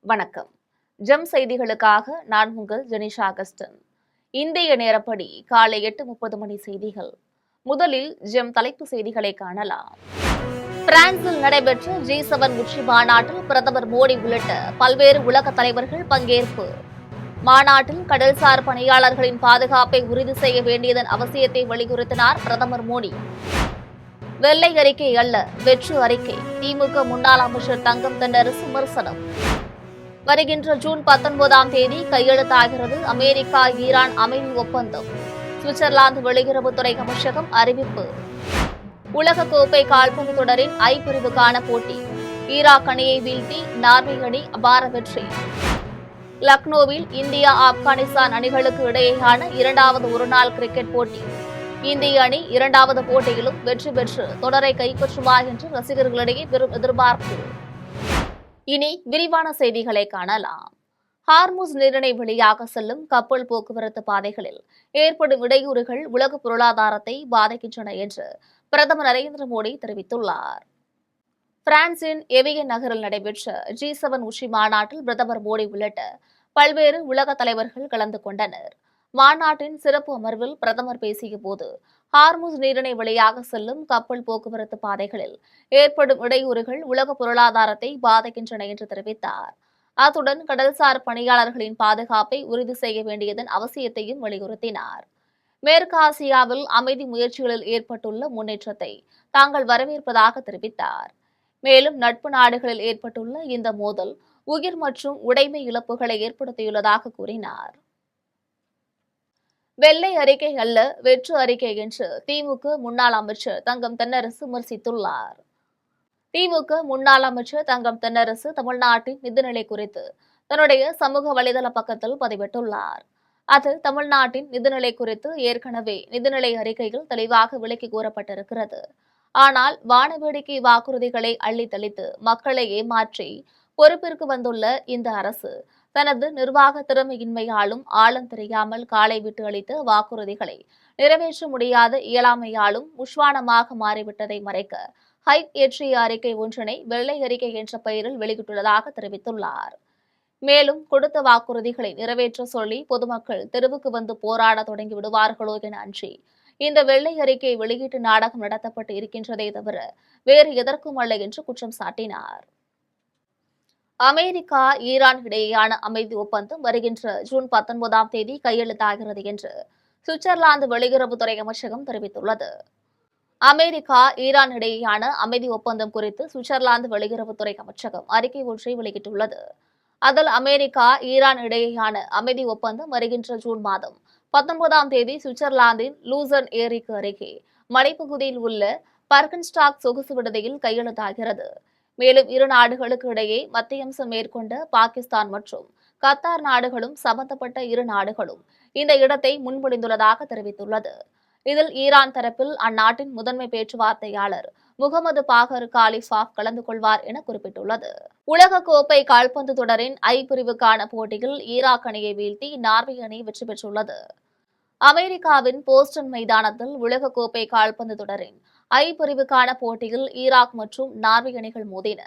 வணக்கம். ஜெம் செய்திகளுக்காக நான் உங்கள் ஜெனிஷா அகஸ்டன். இந்திய நேரப்படி காலை 8:30 மணி செய்திகள். முதலில் ஜெம் தலைப்பு செய்திகளை காணலாம். பிரான்சில் நடைபெற்ற G7 உச்சி மாநாட்டில் பிரதமர் மோடி உள்ளிட்ட பல்வேறு உலக தலைவர்கள் பங்கேற்பு. மாநாட்டில் கடல்சார் பணியாளர்களின் பாதுகாப்பை உறுதி செய்ய வேண்டியதன் அவசியத்தை வலியுறுத்தினார் பிரதமர் மோடி. வெள்ளை அறிக்கை அல்ல, வெற்று அறிக்கை. திமுக முன்னாள் அமைச்சர் தங்கம் தென்னரசு விமர்சனம். வருகின்ற ஜூன் 19ஆம் தேதி கையெழுத்தாகிறது அமெரிக்கா ஈரான் அமைதி ஒப்பந்தம். சுவிட்சர்லாந்து வெளியுறவுத்துறை அமைச்சகம் அறிவிப்பு. உலகக்கோப்பை கால்பந்து தொடரின் ஐ பிரிவுக்கான போட்டி. ஈராக் அணியை வீழ்த்தி நார்வே அணி அபார வெற்றி. லக்னோவில் இந்தியா ஆப்கானிஸ்தான் அணிகளுக்கு இடையேயான இரண்டாவது ஒருநாள் கிரிக்கெட் போட்டி. இந்திய அணி இரண்டாவது போட்டியிலும் வெற்றி பெற்று தொடரை கைப்பற்றுமா என்று ரசிகர்களிடையே பெரும் எதிர்பார்ப்பு. இனி விரிவான செய்திகளை காணலாம். ஹார்முஸ் நீரிணை வழியாக செல்லும் கப்பல் போக்குவரத்து பாதைகளில் ஏற்படும் இடையூறுகள் உலக பொருளாதாரத்தை பாதிக்கின்றன என்று பிரதமர் நரேந்திர மோடி தெரிவித்துள்ளார். பிரான்சின் எவியன் நகரில் நடைபெற்ற G7 உச்சி மாநாட்டில் பிரதமர் மோடி உள்ளிட்ட பல்வேறு உலக தலைவர்கள் கலந்து கொண்டனர். மாநாட்டின் சிறப்பு அமர்வில் பிரதமர் பேசிய போது ஹார்முஸ் நீரிணை வழியாக செல்லும் கப்பல் போக்குவரத்து பாதைகளில் ஏற்படும் இடையூறுகள் உலக பொருளாதாரத்தை பாதிக்கின்றன என்று தெரிவித்தார். அத்துடன் கடல்சார் பணியாளர்களின் பாதுகாப்பை உறுதி செய்ய வேண்டியதன் அவசியத்தையும் வலியுறுத்தினார். மேற்கு ஆசியாவில் அமைதி முயற்சிகளில் ஏற்பட்டுள்ள முன்னேற்றத்தை தாங்கள் வரவேற்பதாக தெரிவித்தார். மேலும் நட்பு நாடுகளில் ஏற்பட்டுள்ள இந்த மோதல் உயிர் மற்றும் உடைமை இழப்புகளை ஏற்படுத்தியுள்ளதாக கூறினார். வெள்ளை அறிக்கை அல்ல, வெற்று அறிக்கை என்று திமுக முன்னாள் அமைச்சர் தங்கம் தென்னரசு விமர்சித்துள்ளார். திமுக முன்னாள் அமைச்சர் தங்கம் தென்னரசு தமிழ்நாட்டின் நிதிநிலை குறித்து தன்னுடைய சமூக வலைதள பக்கத்தில் பதிவிட்டுள்ளார். அதில் தமிழ்நாட்டின் நிதிநிலை குறித்து ஏற்கனவே நிதிநிலை அறிக்கையில் தெளிவாக விளக்கி கூறப்பட்டிருக்கிறது. ஆனால் வானவேடிக்கை வாக்குறுதிகளை அள்ளி தெளித்து மக்களை ஏமாற்றி பொறுப்பிற்கு வந்துள்ள இந்த அரசு தனது நிர்வாக திறமையின்மையாலும் ஆழம் தெரியாமல் காலை விட்டு அளித்த வாக்குறுதிகளை நிறைவேற்ற முடியாத இயலாமையாலும் முஷ்வானமாக மாறிவிட்டதை மறைக்க ஹைப் ஏற்றிய அறிக்கை ஒன்றினை வெள்ளை அறிக்கை என்ற பெயரில் வெளியிட்டுள்ளதாக தெரிவித்துள்ளார். மேலும் கொடுத்த வாக்குறுதிகளை நிறைவேற்ற சொல்லி பொதுமக்கள் தெருவுக்கு வந்து போராட தொடங்கி விடுவார்களோ என அஞ்சி இந்த வெள்ளை அறிக்கை வெளியீட்டு நாடகம் நடத்தப்பட்டு இருக்கின்றதே தவிர வேறு எதற்கும் அல்ல என்று குற்றம் சாட்டினார். அமெரிக்கா ஈரான் இடையேயான அமைதி ஒப்பந்தம் வருகின்ற ஜூன் 19ஆம் தேதி கையெழுத்தாகிறது என்று சுவிட்சர்லாந்து வெளியுறவுத்துறை அமைச்சகம் தெரிவித்துள்ளது. அமெரிக்கா ஈரான் இடையேயான அமைதி ஒப்பந்தம் குறித்து சுவிட்சர்லாந்து வெளியுறவுத்துறை அமைச்சகம் அறிக்கை ஒன்றை வெளியிட்டுள்ளது. அதில் அமெரிக்கா ஈரான் இடையேயான அமைதி ஒப்பந்தம் வருகின்ற ஜூன் மாதம் 19ஆம் தேதி சுவிட்சர்லாந்தின் லூசர்ன் ஏரிக்கு அருகே மலைப்பகுதியில் உள்ள பர்கன்ஸ்டாக் சொகுசு விடுதியில் கையெழுத்தாகிறது. மேலும் இரு நாடுகளுக்கு இடையே மத்தியம்சம் மேற்கொண்ட பாகிஸ்தான் மற்றும் கத்தார் நாடுகளும் சம்பந்தப்பட்ட இரு நாடுகளும் இந்த இடத்தை முன்மொழிந்துள்ளதாக தெரிவித்துள்ளது. இதில் ஈரான் தரப்பில் அந்நாட்டின் முதன்மை பேச்சுவார்த்தையாளர் முகமது பாகர் காலிஃபாப் கலந்து கொள்வார் என குறிப்பிட்டுள்ளது. உலகக்கோப்பை கால்பந்து தொடரின் ஐ பிரிவுக்கான போட்டியில் ஈராக் அணியை வீழ்த்தி நார்வே அணி வெற்றி பெற்றுள்ளது. அமெரிக்காவின் போஸ்டன் மைதானத்தில் உலகக்கோப்பை கால்பந்து தொடரின் ஐ பிரிவுக்கான போட்டியில் ஈராக் மற்றும் நார்வே அணிகள் மோதின.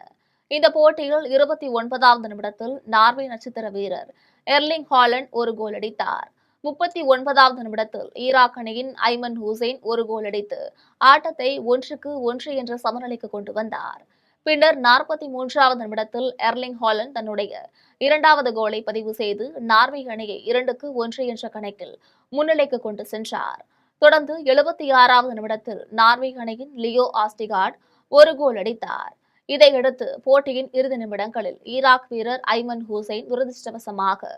இந்த போட்டியில் 29வது நிமிடத்தில் நார்வே நட்சத்திர வீரர் எர்லிங் ஹாலண்ட் ஒரு கோல் அடித்தார். 39வது நிமிடத்தில் ஈராக் அணியின் ஐமன் ஹுசைன் ஒரு கோல் அடித்து ஆட்டத்தை 1-1 என்ற சமநிலைக்கு கொண்டு வந்தார். பின்னர் 43வது நிமிடத்தில் எர்லிங் ஹாலண்ட் தன்னுடைய இரண்டாவது கோலை பதிவு செய்து நார்வே அணியை 2-1 என்ற கணக்கில் முன்னிலைக்கு கொண்டு சென்றார். தொடர்ந்து 76வது நிமிடத்தில் நார்வே அணியின் லியோ ஆஸ்டிகார்ட் ஒரு கோல் அடித்தார். இதையடுத்து போட்டியின் இறுதி நிமிடங்களில் ஈராக் வீரர் ஐமன் ஹுசைன் துரதிருஷ்டவசமாக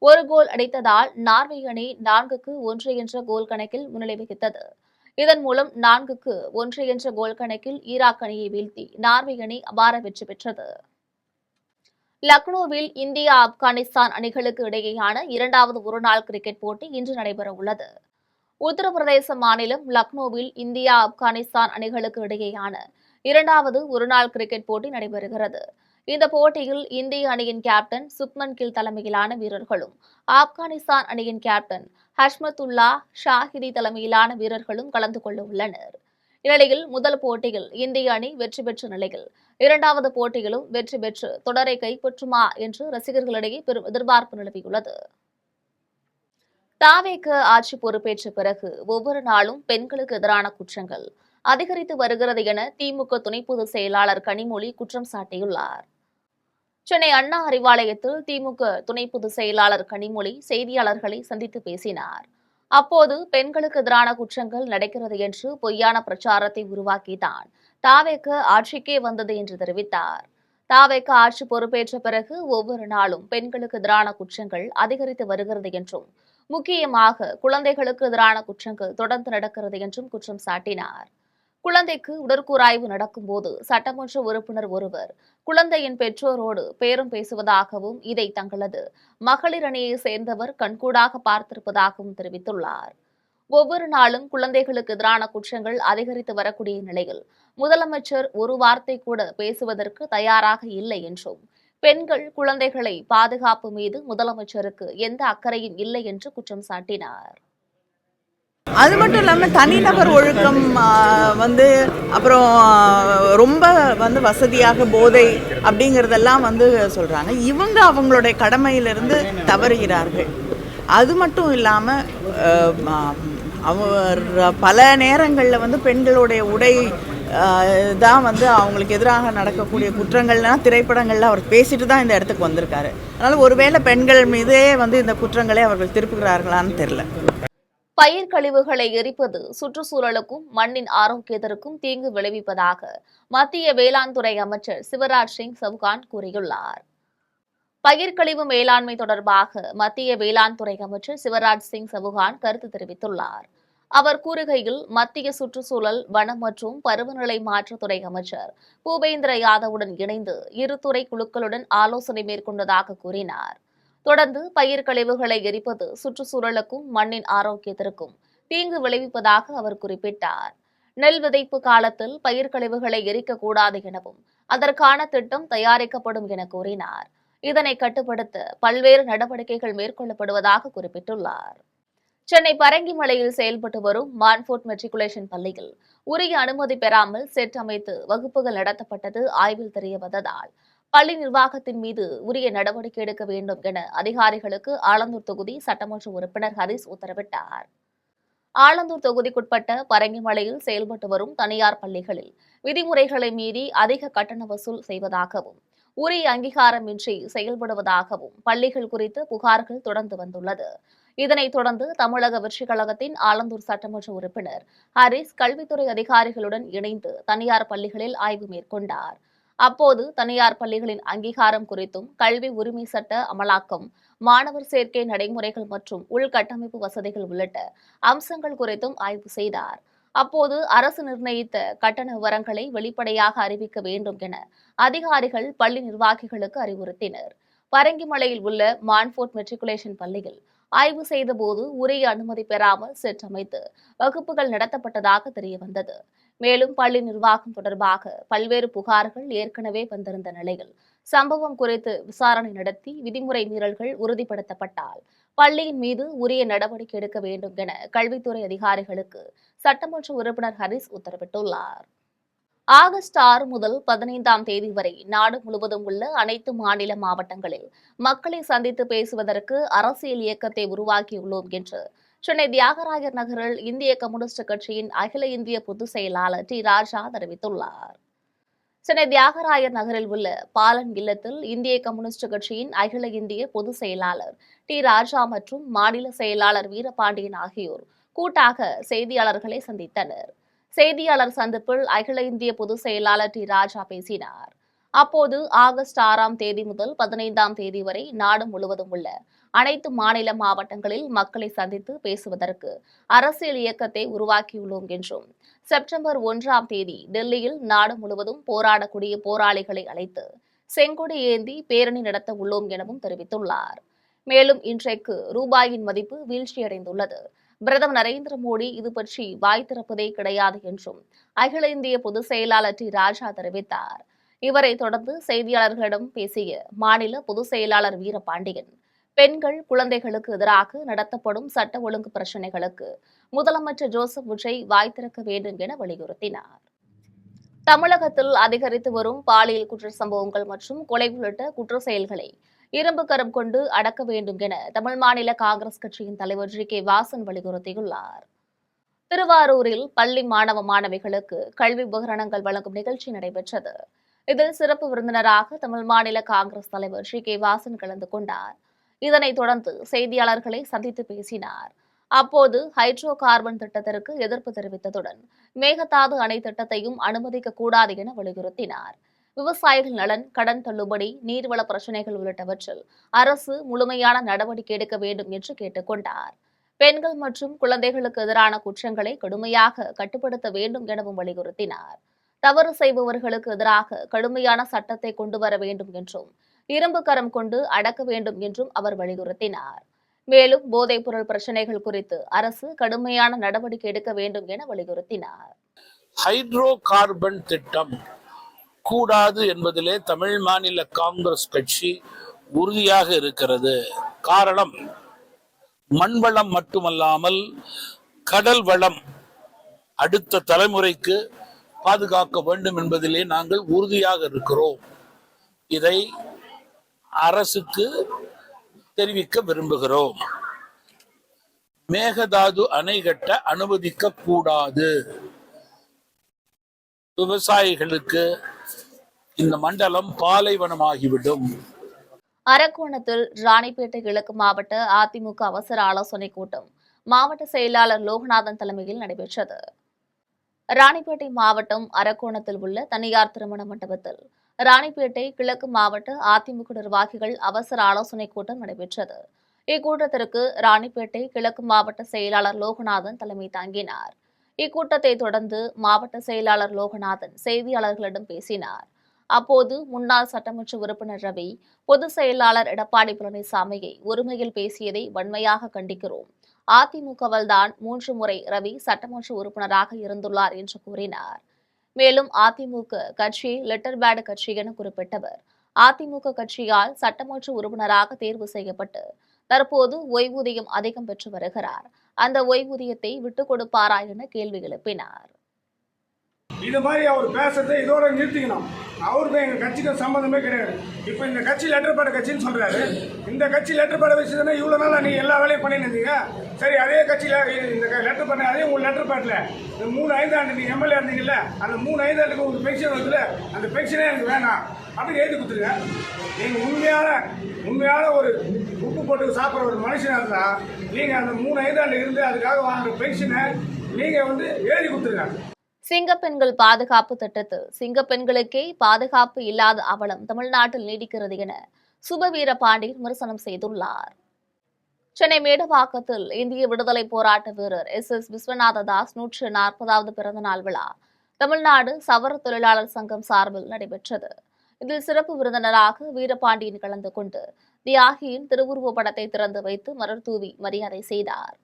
ஒரு கோல் அடித்ததால் நார்வே அணி 4-1 என்ற கோல் கணக்கில் முன்னிலை வகித்தது. இதன் மூலம் 4-1 என்ற கோல் கணக்கில் ஈராக் அணியை வீழ்த்தி நார்வே அணி அபார வெற்றி பெற்றது. லக்னோவில் இந்தியா ஆப்கானிஸ்தான் அணிகளுக்கு இடையேயான இரண்டாவது ஒருநாள் கிரிக்கெட் போட்டி இன்று நடைபெற உள்ளது. உத்தரப்பிரதேச மாநிலம் லக்னோவில் இந்தியா ஆப்கானிஸ்தான் அணிகளுக்கு இடையேயான இரண்டாவது ஒருநாள் கிரிக்கெட் போட்டி நடைபெறுகிறது. இந்த போட்டியில் இந்திய அணியின் கேப்டன் சுப்மன் கில் தலைமையிலான வீரர்களும் ஆப்கானிஸ்தான் அணியின் கேப்டன் ஹஷ்மத்துல்லா ஷாஹிதி தலைமையிலான வீரர்களும் கலந்து கொள்ள உள்ளனர். இந்நிலையில் முதல் போட்டியில் இந்திய அணி வெற்றி பெற்ற நிலையில் இரண்டாவது போட்டியிலும் வெற்றி பெற்று தொடரை கைப்பற்றுமா என்று ரசிகர்களிடையே பெரும் எதிர்பார்ப்பு நிலவியுள்ளது. தாவேக ஆட்சி பொறுப்பேற்ற பிறகு ஒவ்வொரு நாளும் பெண்களுக்கு எதிரான குற்றங்கள் அதிகரித்து வருகிறது என திமுக துணை பொதுச் செயலாளர் கனிமொழி குற்றம் சாட்டியுள்ளார். சென்னை அண்ணா அறிவாலயத்தில் திமுக துணை பொதுச் செயலாளர் கனிமொழி செய்தியாளர்களை சந்தித்து பேசினார். அப்போது பெண்களுக்கு எதிரான குற்றங்கள் நடக்கிறது என்று பொய்யான பிரச்சாரத்தை உருவாக்கித்தான் தாவேக ஆட்சிக்கே வந்தது என்று தெரிவித்தார். தாவேக ஆட்சி பொறுப்பேற்ற பிறகு ஒவ்வொரு நாளும் பெண்களுக்கு எதிரான குற்றங்கள் அதிகரித்து வருகிறது என்றும் முக்கியமாக குழந்தைகளுக்கு எதிரான குற்றங்கள் தொடர்ந்து நடக்கிறது என்றும் குற்றம் சாட்டினார். குழந்தைக்கு உடற்கூராய்வு நடக்கும்போது சட்டமன்ற உறுப்பினர் ஒருவர் குழந்தையின் பெற்றோரோடு பேரம் பேசுவதாகவும் இதை தங்களது மகளிர் அணியை சேர்ந்தவர் கண்கூடாக பார்த்திருப்பதாகவும் தெரிவித்துள்ளார். ஒவ்வொரு நாளும் குழந்தைகளுக்கு எதிரான குற்றங்கள் அதிகரித்து வரக்கூடிய நிலையில் முதலமைச்சர் ஒரு வார்த்தை கூட பேசுவதற்கு தயாராக இல்லை என்றும் பெண்கள் குழந்தைகளை பாதுகாப்பு மீது முதலமைச்சருக்கு எந்த அக்கறையும் இல்லை என்று குற்றம் சாட்டினார். அது மட்டும் இல்லாமல் தனிநபர் ஒழுக்கம் அப்புறம் ரொம்ப வசதியாக போதை அப்படிங்கிறதெல்லாம் சொல்கிறாங்க. இவங்க அவங்களுடைய கடமையிலிருந்து தவறுகிறார்கள். அது மட்டும் இல்லாமல் அவர் பல நேரங்களில் பெண்களுடைய உடை தான் அவங்களுக்கு எதிராக நடக்கக்கூடிய குற்றங்கள்லாம் திரைப்படங்களில் அவர் பேசிட்டு தான் இந்த இடத்துக்கு வந்திருக்காரு. அதனால் ஒருவேளை பெண்கள் மீதே இந்த குற்றங்களை அவர்கள் திருப்புகிறார்களான்னு தெரியல. பயிர் கழிவுகளை எரிப்பது சுற்றுச்சூழலுக்கும் மண்ணின் ஆரோக்கியத்திற்கும் தீங்கு விளைவிப்பதாக மத்திய வேளாண் துறை அமைச்சர் சிவராஜ் சிங் சவுகான் கூறியுள்ளார். பயிர் கழிவு மேலாண்மை தொடர்பாக மத்திய வேளாண் துறை அமைச்சர் சிவராஜ் சிங் சவுகான் கருத்து தெரிவித்துள்ளார். அவர் கூறுகையில் மத்திய சுற்றுச்சூழல் வனம் மற்றும் பருவநிலை மாற்றத்துறை அமைச்சர் பூபேந்திர யாதவுடன் இணைந்து இருதுறை குழுக்களுடன் ஆலோசனை மேற்கொண்டதாக கூறினார். தொடர்ந்து பயிர் கழிவுகளை எரிப்பது சுற்றுச்சூழலுக்கும் மண்ணின் ஆரோக்கியத்திற்கும் தீங்கு விளைவிப்பதாக அவர் குறிப்பிட்டார். நெல் விதைப்பு காலத்தில் பயிர் கழிவுகளை எரிக்கக்கூடாது எனவும் அதற்கான திட்டம் தயாரிக்கப்படும் என கூறினார். இதனை கட்டுப்படுத்த பல்வேறு நடவடிக்கைகள் மேற்கொள்ளப்படுவதாக குறிப்பிட்டுள்ளார். சென்னை பரங்கிமலையில் செயல்பட்டு வரும் மான்ஃபோர்ட் மெட்ரிகுலேஷன் பள்ளியில் உரிய அனுமதி பெறாமல் செட் அமைத்து வகுப்புகள் நடத்தப்பட்டது ஆய்வில் தெரியவந்ததால் பள்ளி நிர்வாகத்தின் மீது உரிய நடவடிக்கை எடுக்க வேண்டும் என அதிகாரிகளுக்கு ஆலந்தூர் தொகுதி சட்டமன்ற உறுப்பினர் ஹரிஸ் உத்தரவிட்டார். ஆலந்தூர் தொகுதிக்குட்பட்ட பரங்கிமலையில் செயல்பட்டு வரும் தனியார் பள்ளிகளில் விதிமுறைகளை மீறி அதிக கட்டண வசூல் செய்வதாகவும் உரிய அங்கீகாரமின்றி செயல்படுவதாகவும் பள்ளிகள் குறித்து புகார்கள் தொடர்ந்து வந்துள்ளது. இதனைத் தொடர்ந்து தமிழக வெற்றிக் கழகத்தின் ஆலந்தூர் சட்டமன்ற உறுப்பினர் ஹரிஸ் கல்வித்துறை அதிகாரிகளுடன் இணைந்து தனியார் பள்ளிகளில் ஆய்வு மேற்கொண்டார். அப்போது தனியார் பள்ளிகளின் அங்கீகாரம் குறித்தும் கல்வி உரிமை சட்ட அமலாக்கம், மாணவர் சேர்க்கை நடைமுறைகள் மற்றும் உள்கட்டமைப்பு வசதிகள் உள்ளிட்ட அம்சங்கள் குறித்தும் ஆய்வு செய்தார். அப்போது அரசு நிர்ணயித்த கட்டண விவரங்களை வெளிப்படையாக அறிவிக்க வேண்டும் என அதிகாரிகள் பள்ளி நிர்வாகிகளுக்கு அறிவுறுத்தினர். பரங்கிமலையில் உள்ள மான்ஃபோர்ட் மெட்ரிகுலேஷன் பள்ளியில் ஆய்வு செய்தபோது உரிய அனுமதி பெறாமல் செட் அமைத்து வகுப்புகள் நடத்தப்பட்டதாக தெரியவந்தது. மேலும் பள்ளி நிர்வாகம் தொடர்பாக பல்வேறு புகார்கள் ஏற்கனவே வந்திருந்த நிலையில் சம்பவம் குறித்து விசாரணை நடத்தி விதிமுறை மீறல்கள் உறுதிப்படுத்தப்பட்டால் பள்ளியின் மீது உரிய நடவடிக்கை எடுக்க வேண்டும் என கல்வித்துறை அதிகாரிகளுக்கு சட்டமன்ற உறுப்பினர் ஹரிஸ் உத்தரவிட்டுள்ளார். ஆகஸ்ட் 6 முதல் 15ஆம் தேதி வரை நாடு முழுவதும் உள்ள அனைத்து மாநில மாவட்டங்களில் மக்களை சந்தித்து பேசுவதற்கு அரசியல் இயக்கத்தை உருவாக்கியுள்ளோம் என்று சென்னை தியாகராயர் நகரில் இந்திய கம்யூனிஸ்ட் கட்சியின் அகில இந்திய பொதுச் செயலாளர் டி ராஜா தெரிவித்துள்ளார். சென்னை தியாகராயர் நகரில் உள்ள பாலன் இல்லத்தில் இந்திய கம்யூனிஸ்ட் கட்சியின் அகில இந்திய பொதுச் செயலாளர் டி ராஜா மற்றும் மாநில செயலாளர் வீரபாண்டியன் ஆகியோர் கூட்டாக செய்தியாளர்களை சந்தித்தனர். செய்தியாளர் சந்திப்பில் அகில இந்திய பொதுச் செயலாளர் டி ராஜா பேசினார். அப்போது ஆகஸ்ட் 6ஆம் தேதி முதல் 15ஆம் தேதி வரை நாடு முழுவதும் உள்ள அனைத்து மாநில மாவட்டங்களில் மக்களை சந்தித்து பேசுவதற்கு அரசியல் இயக்கத்தை உருவாக்கியுள்ளோம் என்றும் செப்டம்பர் 1ஆம் தேதி டெல்லியில் நாடு முழுவதும் போராடக்கூடிய போராளிகளை அழைத்து செங்கொடி ஏந்தி பேரணி நடத்த உள்ளோம் எனவும் தெரிவித்துள்ளார். மேலும் இன்றைக்கு ரூபாயின் மதிப்பு வீழ்ச்சியடைந்துள்ளது. பிரதமர் நரேந்திர மோடி இது பற்றி வாய் திறப்பதே கிடையாது என்றும் அகில இந்திய பொதுச் செயலாளர் டி ராஜா தெரிவித்தார். இவரை தொடர்ந்து செய்தியாளர்களிடம் பேசிய மாநில பொதுச் செயலாளர் வீரபாண்டியன், பெண்கள் குழந்தைகளுக்கு எதிராக நடத்தப்படும் சட்ட ஒழுங்கு பிரச்சினைகளுக்கு முதலமைச்சர் ஜோசப் விஜய் வாய் திறக்க வேண்டும் என வலியுறுத்தினார். தமிழகத்தில் அதிகரித்து வரும் பாலியல் குற்ற சம்பவங்கள் மற்றும் கொலை உள்ளிட்ட குற்ற செயல்களை இரும்பு கரம் கொண்டு அடக்க வேண்டும் என தமிழ் மாநில காங்கிரஸ் கட்சியின் தலைவர் ஜி கே வாசன் வலியுறுத்தியுள்ளார். திருவாரூரில் பள்ளி மாணவ மாணவிகளுக்கு கல்வி உபகரணங்கள் வழங்கும் நிகழ்ச்சி நடைபெற்றது. இதில் சிறப்பு விருந்தினராக தமிழ் மாநில காங்கிரஸ் தலைவர் ஜி கே வாசன் கலந்து கொண்டார். இதனைத் தொடர்ந்து செய்தியாளர்களை சந்தித்து பேசினார். அப்போது ஹைட்ரோ கார்பன் திட்டத்திற்கு எதிர்ப்பு தெரிவித்ததுடன் மேகதாது அணை திட்டத்தையும் அனுமதிக்க கூடாது என வலியுறுத்தினார். விவசாயிகள் நலன், கடன் தள்ளுபடி, நீர்வள பிரச்சினைகள் உள்ளிட்டவற்றில் அரசு முழுமையான நடவடிக்கை எடுக்க வேண்டும் என்று கேட்டுக் கொண்டார். பெண்கள் மற்றும் குழந்தைகளுக்கு எதிரான குற்றங்களை கடுமையாக கட்டுப்படுத்த வேண்டும் எனவும் வலியுறுத்தினார். தவறு செய்பவர்களுக்கு எதிராக கடுமையான சட்டத்தை கொண்டு வர வேண்டும் என்றும் இரும்பு கரம் கொண்டு அடக்க வேண்டும் என்றும் அவர் வலியுறுத்தினார். மேலும் போதைப் பொருள் பிரச்சினைகள் குறித்து அரசு கடுமையான நடவடிக்கை எடுக்க வேண்டும் என வலியுறுத்தினார். ஹைட்ரோ கார்பன் திட்டம் கூடாது என்பதிலே தமிழ் மாநில காங்கிரஸ் கட்சி உறுதியாக இருக்கிறது. காரணம், மண்வளம் மட்டுமல்லாமல் கடல் வளம் அடுத்த தலைமுறைக்கு பாதுகாக்க வேண்டும் என்பதிலே நாங்கள் உறுதியாக இருக்கிறோம். இதை அரசுக்கு தெரிவிக்க விரும்புகிறோம். மேகதாது அணை கட்ட அனுமதிக்க கூடாது. விவசாயிகளுக்கு இந்த மண்டலம் பாலைவனமாகிவிடும். அரக்கோணத்தில் ராணிப்பேட்டை கிழக்கு மாவட்ட அதிமுக அவசர ஆலோசனைக் கூட்டம் மாவட்ட செயலாளர் லோகநாதன் தலைமையில் நடைபெற்றது. ராணிப்பேட்டை மாவட்டம் அரக்கோணத்தில் உள்ள தனியார் திருமண மண்டபத்தில் ராணிப்பேட்டை கிழக்கு மாவட்ட அதிமுக நிர்வாகிகள் அவசர ஆலோசனைக் கூட்டம் நடைபெற்றது. இக்கூட்டத்திற்கு ராணிப்பேட்டை கிழக்கு மாவட்ட செயலாளர் லோகநாதன் தலைமை தாங்கினார். இக்கூட்டத்தை தொடர்ந்து மாவட்ட செயலாளர் லோகநாதன் செய்தியாளர்களிடம் பேசினார். அப்போது முன்னாள் சட்டமன்ற உறுப்பினர் ரவி பொதுச் செயலாளர் எடப்பாடி பழனிசாமியை ஒருமையில் பேசியதை வன்மையாக கண்டிக்கிறோம். அதிமுகவில் தான் 3 முறை ரவி சட்டமன்ற உறுப்பினராக இருந்துள்ளார் என்று கூறினார். மேலும் அதிமுக கட்சி லெட்டர் பேட் கட்சி என குறிப்பிட்டவர் அதிமுக கட்சியால் சட்டமன்ற உறுப்பினராக தேர்வு செய்யப்பட்டு தற்போது ஓய்வூதியம் அதிகம் பெற்று வருகிறார். அந்த ஓய்வூதியத்தை விட்டுக் கொடுப்பாரா என கேள்வி எழுப்பினார். இது மாதிரி அவர் பேசுறதை இதோட நிறுத்திக்கணும். அவருக்கு எங்கள் கட்சிக்கு சம்மந்தமே கிடையாது. இப்போ இந்த கட்சி லெட்டர் பேட் கட்சின்னு சொல்றாரு. இந்த கட்சி லெட்டர் பேட் வச்சுதானே இவ்வளோ நாள் நீ எல்லா வேலையும் பண்ணிட்டு இருந்தீங்க. சரி, அதே கட்சியில் இந்த லெட்டர் பண்ண அதே உங்கள் லெட்டர் பேட்டில் இந்த 3 ஐந்தாண்டு நீங்கள் எம்எல்ஏ இருந்தீங்கல்ல, அந்த 3 ஐந்தாண்டுக்கு உங்களுக்கு பென்ஷன் வருதுல, அந்த பென்ஷனே எனக்கு வேணாம் அப்படின்னு எழுதி கொடுத்துருங்க. நீங்கள் உண்மையான ஒரு உப்பு போட்டு சாப்பிட்ற ஒரு மனுஷனாக இருந்தால் நீங்கள் அந்த 3 ஐந்தாண்டு இருந்து அதுக்காக வாங்குற பென்ஷனை நீங்கள் எழுதி கொடுத்துருங்க. சிங்கப்பெண்கள் பாதுகாப்பு திட்டத்தில் சிங்கப்பெண்களுக்கே பாதுகாப்பு இல்லாத அவலம் தமிழ்நாட்டில் நீடிக்கிறது என சுபவீரபாண்டி விமர்சனம் செய்துள்ளார். சென்னை மேடவாக்கத்தில் இந்திய விடுதலை போராட்ட வீரர் எஸ். விஸ்வநாத தாஸ் 140வது பிறந்தநாள் விழா தமிழ்நாடு சவர தொழிலாளர் சங்கம் சார்பில் நடைபெற்றது. இதில் சிறப்பு விருந்தினராக வீரபாண்டியன் கலந்து கொண்டு தியாகியின் திருவுருவ படத்தை திறந்து வைத்து மலர் தூவி மரியாதை செய்தார்.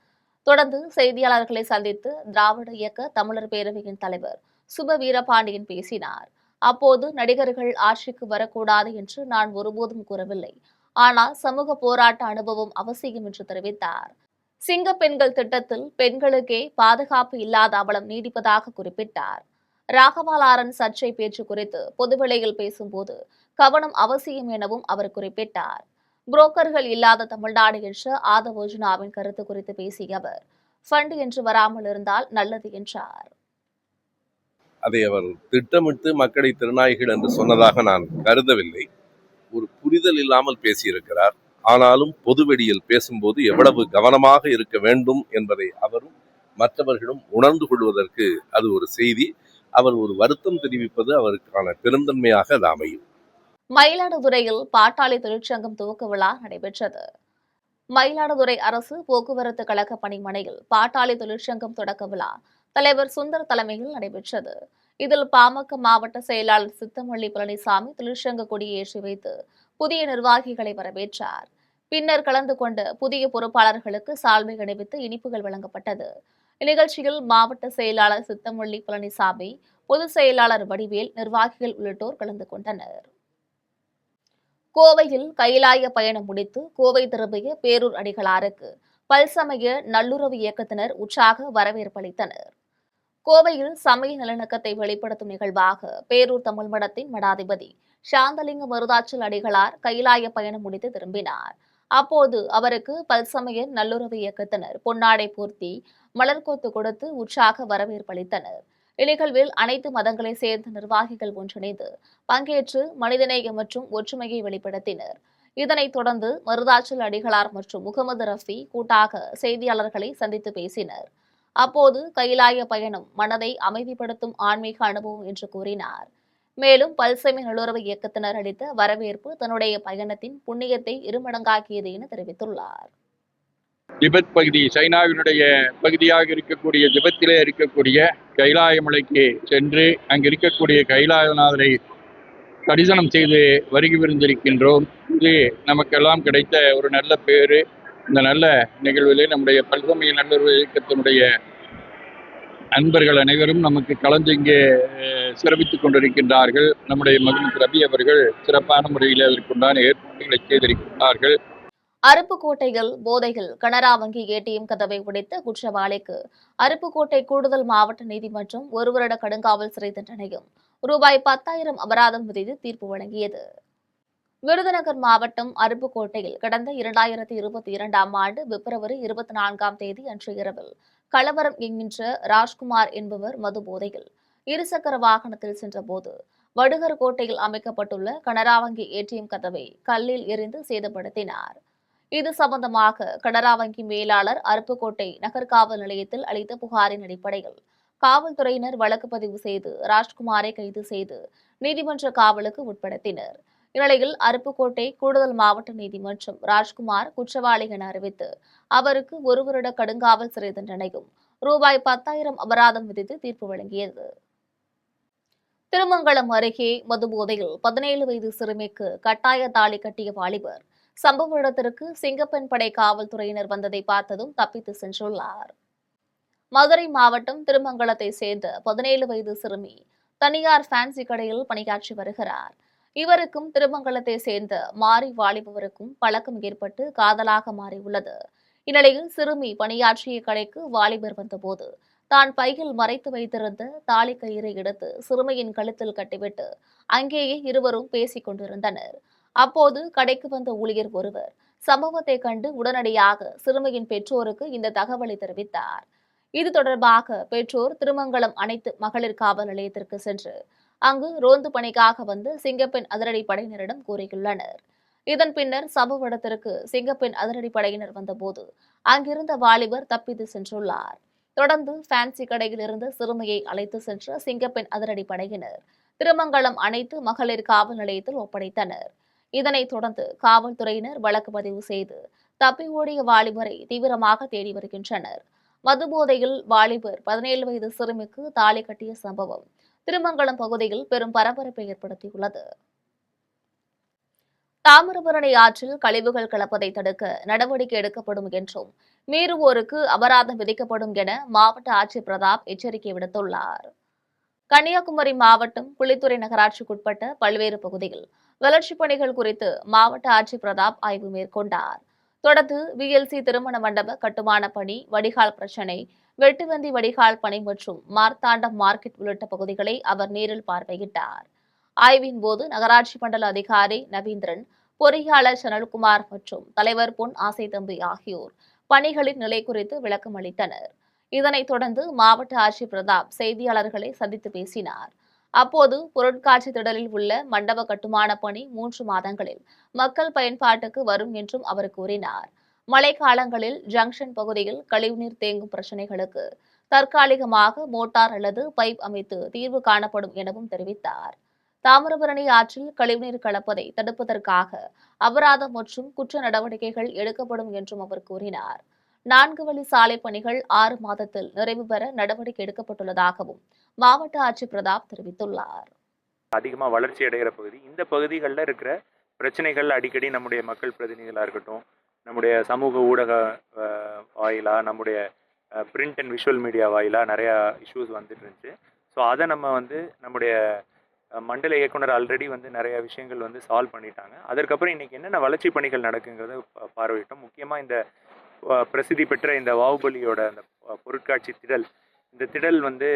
தொடர்ந்து செய்தியாளர்களை சந்தித்து திராவிட இயக்க தமிழர் பேரவையின் தலைவர் சுப வீரபாண்டியன் பேசினார். அப்போது நடிகர்கள் ஆட்சிக்கு வரக்கூடாது என்று நான் ஒருபோதும் கூறவில்லை, ஆனால் சமூக போராட்ட அனுபவம் அவசியம் என்று தெரிவித்தார். சிங்க பெண்கள் திட்டத்தில் பெண்களுக்கே பாதுகாப்பு இல்லாத அவலம் நீடிப்பதாக குறிப்பிட்டார். ராகவாலாரன் சர்ச்சை பேச்சு குறித்து பொதுவெளியில் பேசும்போது கவனம் அவசியம் எனவும் அவர் குறிப்பிட்டார். புரோக்கர்கள் இல்லாத தமிழ்நாடு என்ற ஆதவோஜனாவின் கருத்து குறித்து பேசிய அவர் ஃபண்ட் என்று வராமல் இருந்தால் நல்லது என்றார். அதை அவர் திட்டமிட்டு மக்களை திருநாய்கள் என்று சொன்னதாக நான் கருதவில்லை. ஒரு புரிதல் இல்லாமல் பேசியிருக்கிறார். ஆனாலும் பொதுவெளியில் பேசும்போது எவ்வளவு கவனமாக இருக்க வேண்டும் என்பதை அவரும் மற்றவர்களும் உணர்ந்து கொள்வதற்கு அது ஒரு செய்தி. அவர் ஒரு வருத்தம் தெரிவிப்பது அவருக்கான பெருந்தன்மையாக அது அமையும். மயிலாடுதுறையில் பாட்டாளி தொழிற்சங்கம் துவக்க விழா நடைபெற்றது. மயிலாடுதுறை அரசு போக்குவரத்து கழக பணிமனையில் பாட்டாளி தொழிற்சங்கம் தொடக்க விழா தலைவர் சுந்தர் தலைமையில் நடைபெற்றது. இதில் பாமக மாவட்ட செயலாளர் சித்தமல்லி பழனிசாமி தொழிற்சங்க கொடியை ஏற்றி வைத்து புதிய நிர்வாகிகளை வரவேற்றார். பின்னர் கலந்து கொண்ட புதிய பொறுப்பாளர்களுக்கு சால்வை அணிவித்து இனிப்புகள் வழங்கப்பட்டது. இந்நிகழ்ச்சியில் மாவட்ட செயலாளர் சித்தமல்லி பழனிசாமி, பொதுச் செயலாளர் வடிவேல், நிர்வாகிகள் உள்ளிட்டோர் கலந்து கொண்டனர். கோவையில் கைலாய பயணம் முடித்து கோவை திரும்பிய பேரூர் அடிகளாருக்கு பல்சமய நல்லுறவு இயக்கத்தினர் உற்சாக வரவேற்பளித்தனர். கோவையில் சமய நல்லிணக்கத்தை வெளிப்படுத்தும் நிகழ்வாக பேரூர் தமிழ் மடத்தின் மடாதிபதி சாந்தலிங்க மருதாச்சல் அடிகளார் கைலாய பயணம் முடித்து திரும்பினார். அப்போது அவருக்கு பல்சமய நல்லுறவு இயக்கத்தினர் பொன்னாடை பூர்த்தி மலர்கொத்து கொடுத்து உற்சாக வரவேற்பளித்தனர். இந்நிகழ்வில் அனைத்து மதங்களை சேர்ந்த நிர்வாகிகள் ஒன்றிணைந்து பங்கேற்று மனிதநேயம் மற்றும் ஒற்றுமையை வெளிப்படுத்தினர். இதனைத் தொடர்ந்து மருதாச்சல் அடிகளார் மற்றும் முகமது ரஃபி கூட்டாக செய்தியாளர்களை சந்தித்து பேசினர். அப்போது கைலாய பயணம் மனதை அமைதிப்படுத்தும் ஆன்மீக அனுபவம் என்று கூறினார். மேலும் பல்சமய நல்லுறவு இயக்கத்தினர் அளித்த வரவேற்பு தன்னுடைய பயணத்தின் புண்ணியத்தை இருமடங்காக்கியது என தெரிவித்துள்ளார். திபெத் பகுதி, சைனாவினுடைய பகுதியாக இருக்கக்கூடிய திபெத்திலே இருக்கக்கூடிய கைலாய மலைக்கு சென்று அங்கு இருக்கக்கூடிய கைலாயநாதரை தரிசனம் செய்து வருகிவிருந்திருக்கின்றோம். இது நமக்கெல்லாம் கிடைத்த ஒரு நல்ல பேரு. இந்த நல்ல நிகழ்விலே நம்முடைய பல்சமய நல்லுறவு இயக்கத்தினுடைய நண்பர்கள் அனைவரும் நமக்கு கலந்து இங்கே சிறப்பித்துக் கொண்டிருக்கின்றார்கள். நம்முடைய மகிழ்ச்சி ரவி அவர்கள் சிறப்பான முறையில் அதற்குண்டான ஏற்பாடுகளை செய்திருக்கின்றார்கள். அருப்புக்கோட்டையில் போதையில் கனரா வங்கி ஏடிஎம் கதவை உடைத்த குற்றவாளிக்கு அருப்புக்கோட்டை கூடுதல் மாவட்ட நீதிமன்றம் 1 வருட கடுங்காவல் சிறை தண்டனையும் ரூபாய் 10,000 அபராதம் விதித்து தீர்ப்பு வழங்கியது. விருதுநகர் மாவட்டம் அருப்புக்கோட்டையில் கடந்த 2022ஆம் ஆண்டு பிப்ரவரி 24ஆம் தேதி அன்று இரவில் கலவரம் என்கின்ற ராஜ்குமார் என்பவர் மது போதையில் இருசக்கர வாகனத்தில் சென்றபோது வடுகர் கோட்டையில் அமைக்கப்பட்டுள்ள கனரா வங்கி ஏடிஎம் கதவை கல்லில் எறிந்து சேதப்படுத்தினார். இது சம்பந்தமாக கனரா வங்கி மேலாளர் அருப்புக்கோட்டை நகர் காவல் நிலையத்தில் அளித்த புகாரின் அடிப்படையில் காவல்துறையினர் வழக்கு பதிவு செய்து ராஜ்குமாரை கைது செய்து நீதிமன்ற காவலுக்கு உட்படுத்தினர். இந்நிலையில் அருப்புக்கோட்டை கூடுதல் மாவட்ட நீதிமன்றம் ராஜ்குமார் குற்றவாளி என அறிவித்து அவருக்கு 1 வருட கடுங்காவல் சிறை தண்டனையும் ரூபாய் 10,000 அபராதம் விதித்து தீர்ப்பு வழங்கியது. திருமங்கலம் அருகே மதுபோதையில் 17 வயது சிறுமிக்கு கட்டாய தாலி கட்டிய வாலிபர் சம்பவ இடத்திற்கு சிங்கப்பெண் படை காவல்துறையினர் வந்ததை பார்த்ததும் தப்பித்து சென்றுள்ளார். மதுரை மாவட்டம் திருமங்கலத்தை சேர்ந்த 17 வயது சிறுமி தனியார் ஃபேன்சி கடையில் பணியாற்றி வருகிறார். இவருக்கும் திருமங்கலத்தை சேர்ந்த மாரி வாலிபவருக்கும் பழக்கம் ஏற்பட்டு காதலாக மாறியுள்ளது. இந்நிலையில் சிறுமி பணியாற்றிய கடைக்கு வாலிபர் வந்தபோது தான் பையில் மறைத்து வைத்திருந்த தாலி கயிறை எடுத்து சிறுமியின் கழுத்தில் கட்டிவிட்டு அங்கேயே இருவரும் பேசிக் கொண்டிருந்தனர். அப்போது கடைக்கு வந்த ஊழியர் ஒருவர் சம்பவத்தை கண்டு உடனடியாக சிறுமியின் பெற்றோருக்கு இந்த தகவலை தெரிவித்தார். இது தொடர்பாக பெற்றோர் திருமங்கலம் அனைத்து மகளிர் காவல் நிலையத்திற்கு சென்று அங்கு ரோந்து பணிக்காக வந்து சிங்கப்பெண் அதிரடி படையினரிடம் கூறியுள்ளனர். இதன் பின்னர் சம்பவ இடத்திற்கு சிங்கப்பெண் அதிரடி படையினர் வந்தபோது அங்கிருந்த வாலிபர் தப்பித்து சென்றுள்ளார். தொடர்ந்து ஃபேன்சி கடையில் இருந்த சிறுமியை அழைத்து சென்ற சிங்கப்பெண் அதிரடி படையினர் திருமங்கலம் அனைத்து மகளிர் காவல் நிலையத்தில் ஒப்படைத்தனர். இதனைத் தொடர்ந்து காவல்துறையினர் வழக்கு பதிவு செய்து தப்பி ஓடிய வாலிபரை தீவிரமாக தேடி வருகின்றனர். மதுபோதையில் வாலிபர் 17 வயது சிறுமிக்கு தாலி கட்டிய சம்பவம் திருமங்கலம் பகுதியில் பெரும் பரபரப்பை ஏற்படுத்தியுள்ளது. தாமிரபரணி ஆற்றில் கழிவுகள் கலப்பதை தடுக்க நடவடிக்கை எடுக்கப்படும் என்றும் மீறுவோருக்கு அபராதம் விதிக்கப்படும் என மாவட்ட ஆட்சியர் பிரதாப் எச்சரிக்கை விடுத்துள்ளார். கன்னியாகுமரி மாவட்டம் குளித்துறை நகராட்சிக்குட்பட்ட பல்வேறு பகுதியில் வளர்ச்சிப் பணிகள் குறித்து மாவட்ட ஆட்சியர் பிரதாப் ஆய்வு மேற்கொண்டார். தொடர்ந்து விஎல்சி திருமண மண்டப கட்டுமான பணி, வடிகால் பிரச்சினை, வெட்டுவந்தி வடிகால் பணி மற்றும் மார்த்தாண்டம் மார்க்கெட் உள்ளிட்ட பகுதிகளை அவர் நேரில் பார்வையிட்டார். ஆய்வின் போது நகராட்சி மண்டல அதிகாரி நவீந்திரன், பொறியாளர் சனல்குமார் மற்றும் தலைவர் பொன் ஆசை தம்பி ஆகியோர் பணிகளின் நிலை குறித்து விளக்கம் அளித்தனர். இதனைத் தொடர்ந்து மாவட்ட ஆட்சியர் பிரதாப் செய்தியாளர்களை சந்தித்து பேசினார். அப்போது பொருட்காட்சி திடலில் உள்ள மண்டப கட்டுமான பணி 3 மாதங்களில் மக்கள் பயன்பாட்டுக்கு வரும் என்றும் அவர் கூறினார். மழைக்காலங்களில் ஜங்ஷன் பகுதியில் கழிவுநீர் தேங்கும் பிரச்சினைகளுக்கு தற்காலிகமாக மோட்டார் அல்லது பைப் அமைத்து தீர்வு காணப்படும் எனவும் தெரிவித்தார். தாமிரபரணி ஆற்றில் கழிவுநீர் கலப்பதை தடுப்பதற்காக அபராதம் மற்றும் குற்ற நடவடிக்கைகள் எடுக்கப்படும் என்றும் அவர் கூறினார். 4 வழி சாலை பணிகள் 6 மாதத்தில் நிறைவு பெற நடவடிக்கை எடுக்கப்பட்டுள்ளதாகவும் மாவட்ட ஆட்சியர் பிரதாப் தெரிவித்துள்ளார். அதிகமாக வளர்ச்சி அடைகிற பகுதி, இந்த பகுதிகளில் இருக்கிற பிரச்சனைகள் அடிக்கடி நம்முடைய மக்கள் பிரதிநிதிகளாக இருக்கட்டும், நம்முடைய சமூக ஊடக வாயிலாக, நம்முடைய பிரிண்ட் அண்ட் விஷுவல் மீடியா வாயிலாக நிறையா இஷ்யூஸ் வந்துட்டு இருந்துச்சு. ஸோ அதை நம்ம நம்முடைய மண்டல இயக்குனர் ஆல்ரெடி வந்து நிறைய விஷயங்கள் வந்து சால்வ் பண்ணிட்டாங்க. அதற்கப்புறம் இன்னைக்கு என்னென்ன வளர்ச்சி பணிகள் நடக்குங்கிறத பார்வையிட்டோம். முக்கியமாக இந்த பிரசித்தி பெற்ற இந்த பாகுபலியோட அந்த பொருட்காட்சி திடல், இந்த திடல் வந்து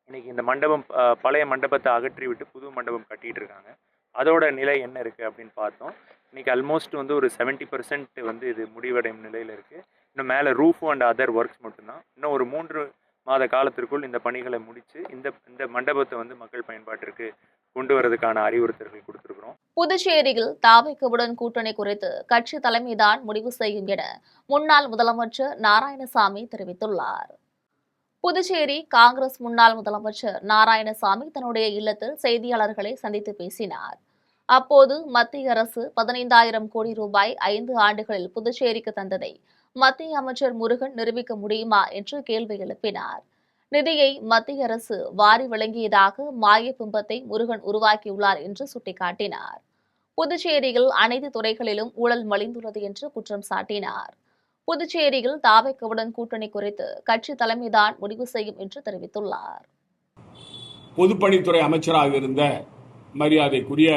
இன்னைக்கு இந்த மண்டபம் பழைய மண்டபத்தை அகற்றி விட்டு புது மண்டபம் கட்டிட்டு இருக்காங்க. அதோட நிலை என்ன இருக்குது அப்படின்னு பார்த்தோம். இன்னைக்கு ஆல்மோஸ்ட் வந்து ஒரு 70% வந்து இது முடிவடையும் நிலையில் இருக்குது. இன்னும் மேலே ரூஃப் அண்ட் அதர் ஒர்க்ஸ் மட்டும்தான். இன்னும் ஒரு 3 மாத காலத்திற்குள் இந்த பணிகளை முடித்து இந்த மண்டபத்தை வந்து மக்கள் பயன்பாட்டிற்கு கொண்டு வரதுக்கான அறிவுறுத்தல்கள் கொடுத்துருக்குறோம். புதுச்சேரியில் தாவேக்காவுடன் கூட்டணி குறித்து கட்சி தலைமைதான் முடிவு செய்யும் என முன்னாள் முதலமைச்சர் நாராயணசாமி தெரிவித்துள்ளார். புதுச்சேரி காங்கிரஸ் முன்னாள் முதலமைச்சர் நாராயணசாமி தன்னுடைய இல்லத்தில் செய்தியாளர்களை சந்தித்து பேசினார். அப்போது மத்திய அரசு 15,000 கோடி ரூபாய் 5 ஆண்டுகளில் புதுச்சேரிக்கு தந்ததை மத்திய அமைச்சர் முருகன் நிரூபிக்க முடியுமா என்று கேள்வி எழுப்பினார். நிதியை மத்திய அரசு வாரி வழங்கியதாக மாய பிம்பத்தை முருகன் உருவாக்கியுள்ளார் என்று சுட்டிக்காட்டினார். புதுச்சேரியில் அனைத்து துறைகளிலும் ஊழல் மலிந்துள்ளது என்று குற்றம் சாட்டினார். புதுச்சேரியில் தாவேக்காவுடன் கூட்டணி குறித்து கட்சி தலைமைதான் முடிவு செய்யும் என்று தெரிவித்துள்ளார். பொதுப்பணித்துறை அமைச்சராக இருந்த மரியாதைக்குரிய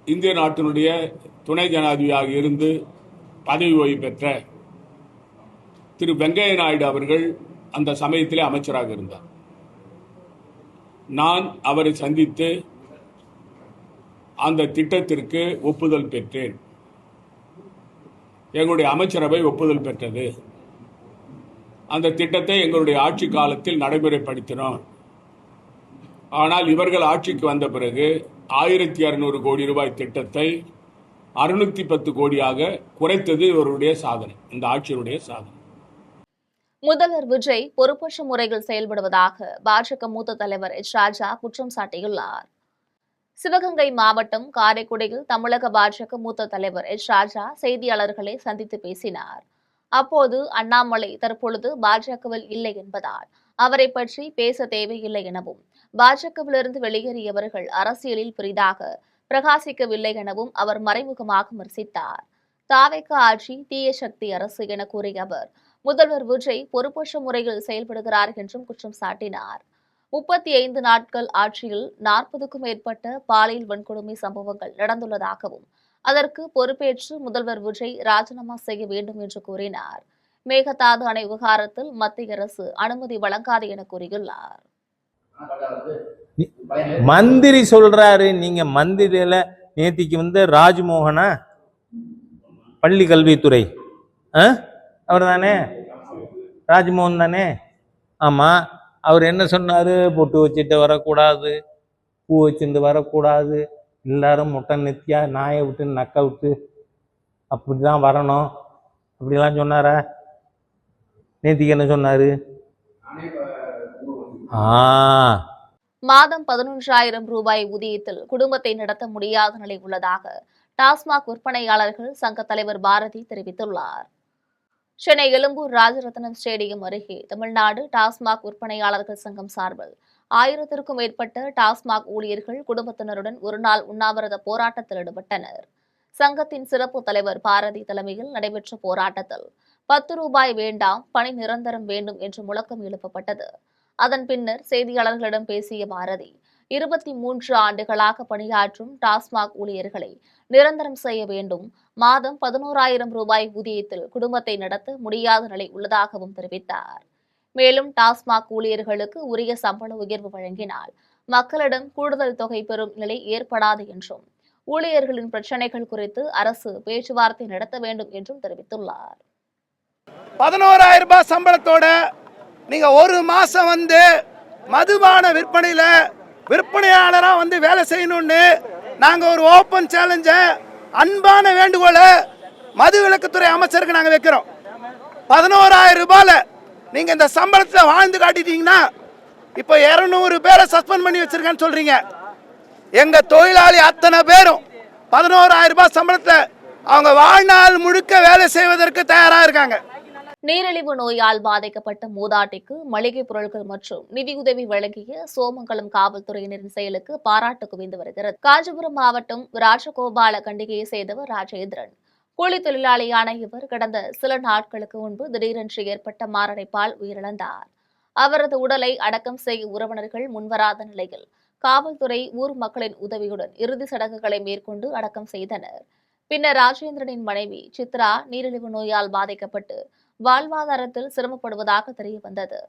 இந்திய நாட்டினுடைய துணை ஜனாதிபதியாக இருந்து பதவி ஓய்வு பெற்ற திரு வெங்கையா நாயுடு அவர்கள் அந்த சமயத்திலே அமைச்சராக இருந்தார். நான் அவரை சந்தித்து அந்த திட்டத்திற்கு ஒப்புதல் பெற்றேன். எங்களுடைய அமைச்சரவை ஒப்புதல் பெற்றது. அந்த திட்டத்தை எங்களுடைய ஆட்சி காலத்தில் நடைமுறைப்படுத்தினோம். ஆனால் இவர்கள் ஆட்சிக்கு வந்த பிறகு 1,200 கோடி ரூபாய் திட்டத்தை 610 கோடியாக குறைத்தது இவருடைய சாதனை, இந்த ஆட்சியினுடைய சாதனை. முதல்வர் விஜய் பொறுப்பற்ற முறையில் செயல்படுவதாக பாஜக மூத்த தலைவர் எச் ராஜா குற்றம் சாட்டியுள்ளார். சிவகங்கை மாவட்டம் காரைக்குடியில் தமிழக பாஜக மூத்த தலைவர் எச் ராஜா செய்தியாளர்களை சந்தித்து பேசினார். அப்போது அண்ணாமலை தற்பொழுது பாஜகவில் இல்லை என்பதால் அவரை பற்றி பேச தேவையில்லை எனவும், பாஜகவிலிருந்து வெளியேறியவர்கள் அரசியலில் பெரிதாக பிரகாசிக்கவில்லை எனவும் அவர் மறைமுகமாக விமர்சித்தார். தாவேக்கா ஆட்சி தீய சக்தி அரசு என கூறிய அவர், முதல்வர் விஜய் பொறுப்பற்ற முறையில் செயல்படுகிறார் என்றும் குற்றம் சாட்டினார். 35 நாட்கள் ஆட்சியில் 40க்கும் மேற்பட்ட பாலியல் வன்கொடுமை சம்பவங்கள் நடந்துள்ளதாகவும், அதற்கு பொறுப்பேற்று முதல்வர் விஜய் ராஜினாமா செய்ய வேண்டும் என்று கூறினார். மேகதாது அணை விவகாரத்தில் மத்திய அரசு அனுமதி வழங்காது என கூறியுள்ளார். மந்திரி சொல்றாரு, நீங்க மந்திரியில நேத்திக்கு வந்து ராஜ்மோகனா பள்ளி கல்வித்துறை அவர் தானே, ராஜ்மோகன் தானே? ஆமா, அவர் என்ன சொன்னாரு? பொட்டு வச்சுட்டு வரக்கூடாது, பூ வச்சுட்டு வரக்கூடாது, எல்லாரும் முட்டை நெத்தியா நாயை விட்டு நக்க விட்டு அப்படிதான் வரணும், அப்படிலாம் சொன்னாரா? நேத்திக்கு என்ன சொன்னாரு? மாதம் 11,000 ரூபாய் ஊதியத்தில் குடும்பத்தை நடத்த முடியாத நிலை உள்ளதாக டாஸ்மாக் விற்பனையாளர்கள் சங்க தலைவர் பாரதி தெரிவித்துள்ளார். சென்னை எழும்பூர் ராஜரத்னம் ஸ்டேடியம் அருகே தமிழ்நாடு டாஸ்மாக் விற்பனையாளர்கள் சங்கம் சார்பில் 1000க்கும் மேற்பட்ட டாஸ்மாக் ஊழியர்கள் குடும்பத்தினருடன் ஒருநாள் உண்ணாவிரத போராட்டத்தில் ஈடுபட்டனர். சங்கத்தின் சிறப்பு தலைவர் பாரதி தலைமையில் நடைபெற்ற போராட்டத்தில் 10 ரூபாய் வேண்டாம், பணி நிரந்தரம் வேண்டும் என்று முழக்கம் எழுப்பப்பட்டது. அதன் பின்னர் செய்தியாளர்களிடம் பேசிய பாரதி, 23 ஆண்டுகளாக பணியாற்றும் டாஸ்மாக் ஊழியர்களை நிரந்தரம் செய்ய வேண்டும், மாதம் 11,000 ரூபாய் ஊதியத்தில் குடும்பத்தை நடத்த முடியாத நிலை உள்ளதாகவும் தெரிவித்தார். மேலும் டாஸ்மாக் ஊழியர்களுக்கு உரிய சம்பள உயர்வு வழங்கினால் மக்களிடம் கூடுதல் தொகை பெறும் நிலை ஏற்படாது என்றும், ஊழியர்களின் பிரச்சினைகள் குறித்து அரசு பேச்சுவார்த்தை நடத்த வேண்டும் என்றும் தெரிவித்துள்ளார். 11,000 ரூபாய் சம்பளத்தோட நீங்க ஒரு மாசம் வந்து மதுபான விற்பனையில விற்பனையாளரா வந்து வேலை செய்யணும்னு நாங்க ஒரு ஓபன் சேலஞ்ச, அன்பான வேண்டுகோளை மதுவிலக்குத்துறை அமைச்சருக்கு நாங்க வைக்கிறோம். 11,000 ரூபாயில நீங்க இந்த சம்பளத்துல வாழ்ந்து காட்டிட்டீங்கன்னா இப்ப 200 பேரை சஸ்பெண்ட் பண்ணி வச்சிருக்கேன்னு சொல்றீங்க. எங்க தொழிலாளி அத்தனை பேரும் 11,000 ரூபாய் சம்பளத்துல அவங்க வாழ்நாள் முழுக்க வேலை செய்வதற்கு தயாரா இருக்காங்க. நீரிழிவு நோயால் பாதிக்கப்பட்ட மூதாட்டிக்கு மளிகை பொருட்கள் மற்றும் நிதியுதவி வழங்கிய சோமங்கலம் காவல்துறையினரின் செயலுக்கு பாராட்டு குவிந்து வருகிறது. காஞ்சிபுரம் மாவட்டம் ராஜகோபால கண்டிகையை செய்தவர் ராஜேந்திரன். கூலி தொழிலாளியான இவர் கடந்த சில நாட்களுக்கு முன்பு திடீரென்று ஏற்பட்ட மாரடைப்பால் உயிரிழந்தார். அவரது உடலை அடக்கம் செய்ய உறவினர்கள் முன்வராத நிலையில் காவல்துறை ஊர் மக்களின் உதவியுடன் இறுதி சடங்குகளை மேற்கொண்டு அடக்கம் செய்தனர். பின்னர் ராஜேந்திரனின் மனைவி சித்ரா நீரிழிவு நோயால் பாதிக்கப்பட்டு வாழ்வாதாரத்தில் சிரமப்படுவதாக தெரியவந்தது.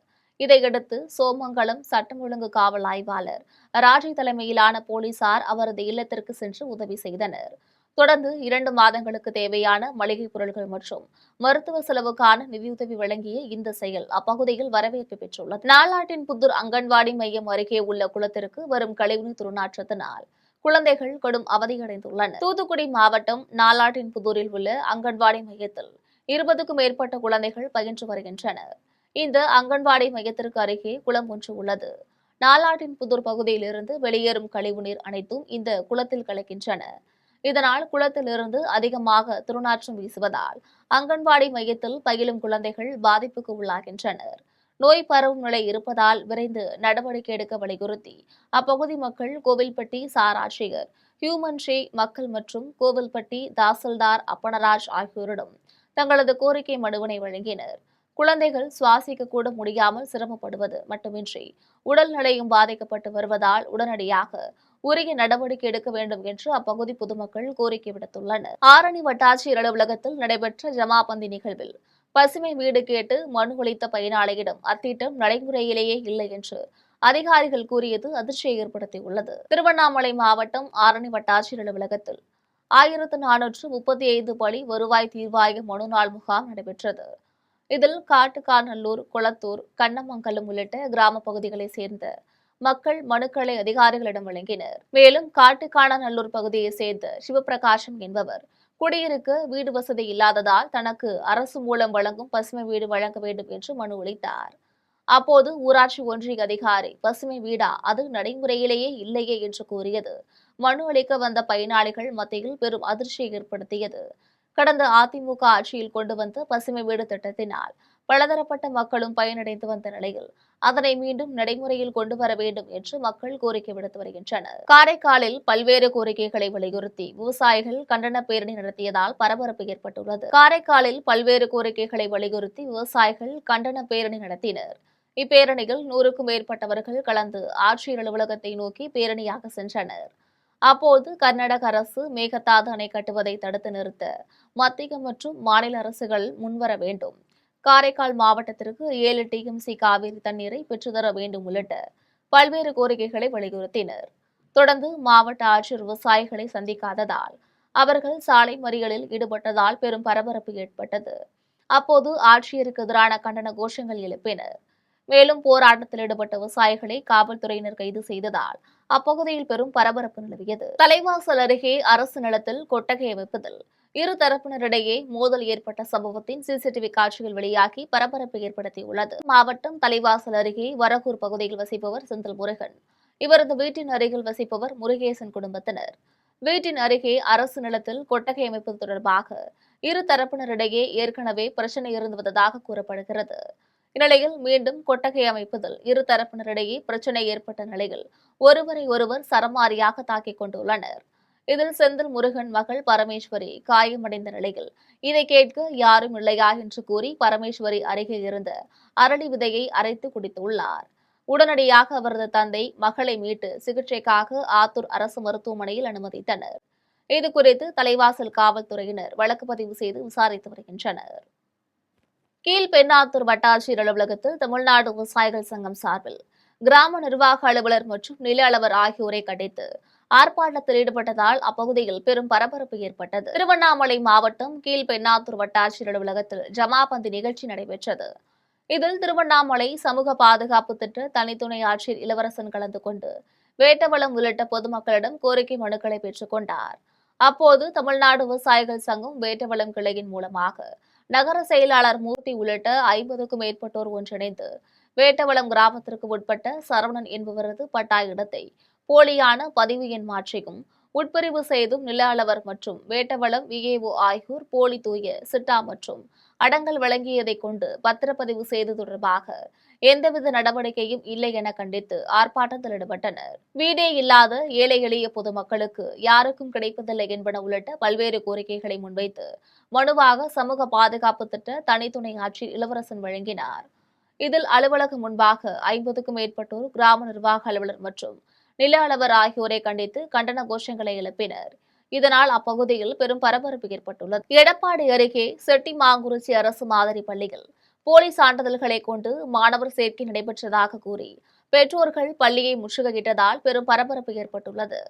இதையடுத்து சோமங்கலம் சட்டம் ஒழுங்கு காவல் ஆய்வாளர் ராஜி தலைமையிலான போலீசார் அவரது இல்லத்திற்கு சென்று உதவி செய்தனர். தொடர்ந்து 2 மாதங்களுக்கு தேவையான மளிகைப் பொருட்கள் மற்றும் மருத்துவ செலவுக்கான நிதியுதவி வழங்கிய இந்த செயல் அப்பகுதியில் வரவேற்பு பெற்றுள்ளது. நாலாட்டின் புத்தூர் அங்கன்வாடி மையம் அருகே உள்ள குளத்திற்கு வரும் கழிவுநீர் துர்நாற்றத்தினால் குழந்தைகள் கடும் அவதியடைந்துள்ளனர். தூத்துக்குடி மாவட்டம் நாலாட்டின் புதூரில் உள்ள அங்கன்வாடி மையத்தில் 20க்கும் மேற்பட்ட குழந்தைகள் பயின்று வருகின்றனர். இந்த அங்கன்வாடி மையத்திற்கு அருகே குளம் ஒன்று உள்ளது. நாலாட்டின் புதூர் பகுதியிலிருந்து வெளியேறும் கழிவுநீர் அனைத்தும் இந்த குளத்தில் கலக்கின்றன. இதனால் குளத்திலிருந்து அதிகமாக துர்நாற்றம் வீசுவதால் அங்கன்வாடி மையத்தில் பயிலும் குழந்தைகள் பாதிப்புக்கு உள்ளாகின்றனர். நோய் பரவும் நிலை இருப்பதால் விரைந்து நடவடிக்கை எடுக்க வலியுறுத்தி அப்பகுதி மக்கள் கோவில்பட்டி சார் ஆட்சியர் ஹியூமன் ஷே மக்கள் மற்றும் கோவில்பட்டி தாசில்தார் அப்பனராஜ் ஆகியோரிடம் தங்களது கோரிக்கை மனுவினை வழங்கினர். குழந்தைகள் சுவாசிக்க கூட முடியாமல் சிரமப்படுவது மட்டுமின்றி உடல்நிலையும் பாதிக்கப்பட்டு வருவதால் உடனடியாக உரிய நடவடிக்கை எடுக்க வேண்டும் என்று அப்பகுதி பொதுமக்கள் கோரிக்கை விடுத்துள்ளனர். ஆரணி வட்டாட்சியர் அலுவலகத்தில் நடைபெற்ற ஜமாபந்தி நிகழ்வில் பசுமை வீடு கேட்டு மனு அளித்த பயனாளியிடம் அத்திட்டம் நடைமுறையிலேயே இல்லை என்று அதிகாரிகள் கூறியது அதிர்ச்சியை ஏற்படுத்தியுள்ளது. திருவண்ணாமலை மாவட்டம் ஆரணி வட்டாட்சியர் அலுவலகத்தில் 1435 படி வருவாய் தீர்வாய மனு நாள் முகாம் நடைபெற்றது. இதில் காட்டுக்காநல்லூர், கொளத்தூர், கண்ணமங்கலம் உள்ளிட்ட கிராம பகுதிகளைச் சேர்ந்த மக்கள் மனுக்களை அதிகாரிகளிடம் வழங்கினர். மேலும் காட்டுக்காநல்லூர் பகுதியைச் சேர்ந்த சிவபிரகாசம் என்பவர் குடியிருக்க வீடு வசதி இல்லாததால் தனக்கு அரசு மூலம் வழங்கும் பசுமை வீடு வழங்க வேண்டும் என்று மனு அளித்தார். அப்போது ஊராட்சி ஒன்றிய அதிகாரி பசுமை வீடா, அது நடைமுறையிலேயே இல்லையே என்று கூறியது மனு அளிக்க வந்த பயனாளிகள் மத்தியில் பெரும் அதிர்ச்சியை ஏற்படுத்தியது. கடந்த அதிமுக ஆட்சியில் கொண்டு வந்த பசுமை வீடு திட்டத்தினால் பலதரப்பட்ட மக்களும் பயனடைந்து வந்த நிலையில் அதனை மீண்டும் நடைமுறையில் கொண்டு வர வேண்டும் என்று மக்கள் கோரிக்கை விடுத்து வருகின்றனர். காரைக்காலில் பல்வேறு கோரிக்கைகளை வலியுறுத்தி விவசாயிகள் கண்டன பேரணி நடத்தியதால் பரபரப்பு ஏற்பட்டுள்ளது. காரைக்காலில் பல்வேறு கோரிக்கைகளை வலியுறுத்தி விவசாயிகள் கண்டன பேரணி நடத்தினர். இப்பேரணியில் 100க்கும் மேற்பட்டவர்கள் கலந்து ஆட்சியர் அலுவலகத்தை நோக்கி பேரணியாக சென்றனர். அப்போது கர்நாடக அரசு மேகதாது அணை கட்டுவதை தடுத்து நிறுத்த மத்திய மற்றும் மாநில அரசுகள் முன்வர வேண்டும், காரைக்கால் மாவட்டத்திற்கு 7 TMC காவிரி தண்ணீரை பெற்றுத்தர வேண்டும் உள்ளிட்ட பல்வேறு கோரிக்கைகளை வலியுறுத்தினர். தொடர்ந்து மாவட்ட ஆட்சியர் விவசாயிகளை சந்திக்காததால் அவர்கள் சாலை மறியலில் ஈடுபட்டதால் பெரும் பரபரப்பு ஏற்பட்டது. அப்போது ஆட்சியருக்கு எதிரான கண்டன கோஷங்கள் எழுப்பினர். மேலும் போராட்டத்தில் ஈடுபட்ட விவசாயிகளை காவல்துறையினர் கைது செய்ததால் அப்பகுதியில் பெரும் பரபரப்பு நிலவியது. தலைவாசல் அருகே அரசு நிலத்தில் கொட்டகை அமைப்பதில் இரு தரப்பினரிடையே மோதல் ஏற்பட்ட சம்பவத்தின் CCTV காட்சிகள் வெளியாகி பரபரப்பை ஏற்படுத்தியுள்ளது. மாவட்டம் தலைவாசல் அருகே வரகூர் பகுதியில் வசிப்பவர் செந்தில் முருகன். இவரது வீட்டின் அருகில் வசிப்பவர் முருகேசன் குடும்பத்தினர். வீட்டின் அருகே அரசு நிலத்தில் கொட்டகை அமைப்பது தொடர்பாக இரு தரப்பினரிடையே ஏற்கனவே பிரச்சனை இருந்து வந்ததாக கூறப்படுகிறது. இந்நிலையில் மீண்டும் கொட்டகை அமைப்பதில் இரு தரப்பினரிடையே பிரச்சனை ஏற்பட்ட நிலையில் ஒருவரை ஒருவர் சரமாரியாக தாக்கிக் கொண்டுள்ளனர். இதில் செந்தில் முருகன் மகள் பரமேஸ்வரி காயமடைந்த நிலையில் இதை கேட்க யாரும் இல்லையா என்று கூறி பரமேஸ்வரி அருகே இருந்த அரளி விதையை அரைத்து குடித்துள்ளார். உடனடியாக அவரது தந்தை மகளை மீட்டு சிகிச்சைக்காக ஆத்தூர் அரசு மருத்துவமனையில் அனுமதித்தனர். இதுகுறித்து தலைவாசல் காவல்துறையினர் வழக்கு பதிவு செய்து விசாரித்து வருகின்றனர். கீழ்பெண்ணாத்தூர் வட்டாட்சியர் அலுவலகத்தில் தமிழ்நாடு விவசாயிகள் சங்கம் சார்பில் கிராம நிர்வாக அலுவலர் மற்றும் நில அளவர் ஆகியோரை கண்டித்து ஆர்ப்பாட்டத்தில் ஈடுபட்டதால் அப்பகுதியில் பெரும் பரபரப்பு ஏற்பட்டது. திருவண்ணாமலை மாவட்டம் கீழ்பெண்ணாத்தூர் வட்டாட்சியர் அலுவலகத்தில் ஜமாபந்தி நிகழ்ச்சி நடைபெற்றது. இதில் திருவண்ணாமலை சமூக பாதுகாப்பு திட்ட தனித்துணை ஆட்சியர் இளவரசன் கலந்து கொண்டு வேட்டவளம் உள்ளிட்ட பொதுமக்களிடம் கோரிக்கை மனுக்களை பெற்றுக் கொண்டார். அப்போது தமிழ்நாடு விவசாயிகள் சங்கம் வேட்டவளம் கிளையின் மூலமாக நகர செயலாளர் மூர்த்தி உள்ளிட்ட 50க்கும் மேற்பட்டோர் ஒன்றிணைந்து வேட்டவளம் கிராமத்திற்கு உட்பட்ட சரவணன் என்பவரது பட்டா இடத்தை போலியான பதிவு எண் மாற்றியும் உட்பிரிவு செய்தும் நில அளவர் மற்றும் வேட்டவளம் VAO ஆகியோர் போலி தூய சிட்டா மற்றும் அடங்கல் வழங்கியதை கொண்டு பத்திரப்பதிவு செய்து தொடர்பாக எந்தவித நடவடிக்கையும் இல்லை என கண்டித்து ஆர்ப்பாட்டத்தில் ஈடுபட்டனர். வீடே இல்லாத ஏழை எளிய பொதுமக்களுக்கு யாருக்கும் கிடைப்பதில்லை என்பன உள்ளிட்ட பல்வேறு கோரிக்கைகளை முன்வைத்து மனுவாக சமூக பாதுகாப்பு திட்ட தனித்துணை ஆட்சியர் இளவரசன் வழங்கினார். இதில் அலுவலகம் முன்பாக 50க்கும் மேற்பட்டோர் கிராம நிர்வாக அலுவலர் மற்றும் நில அளவர் ஆகியோரை கண்டித்து கண்டன கோஷங்களை எழுப்பினர். இதனால் அப்பகுதியில் பெரும் பரபரப்பு ஏற்பட்டுள்ளது. எடப்பாடி அருகே செட்டிமாங்குறிச்சி அரசு மாதிரி பள்ளியில் போலி சான்றிதழ்களை கொண்டு மாணவர் சேர்க்கை நடைபெற்றதாக கூறி பெற்றோர்கள் பள்ளியை முற்றுகையிட்டதால் பெரும் பரபரப்பு ஏற்பட்டுள்ளது.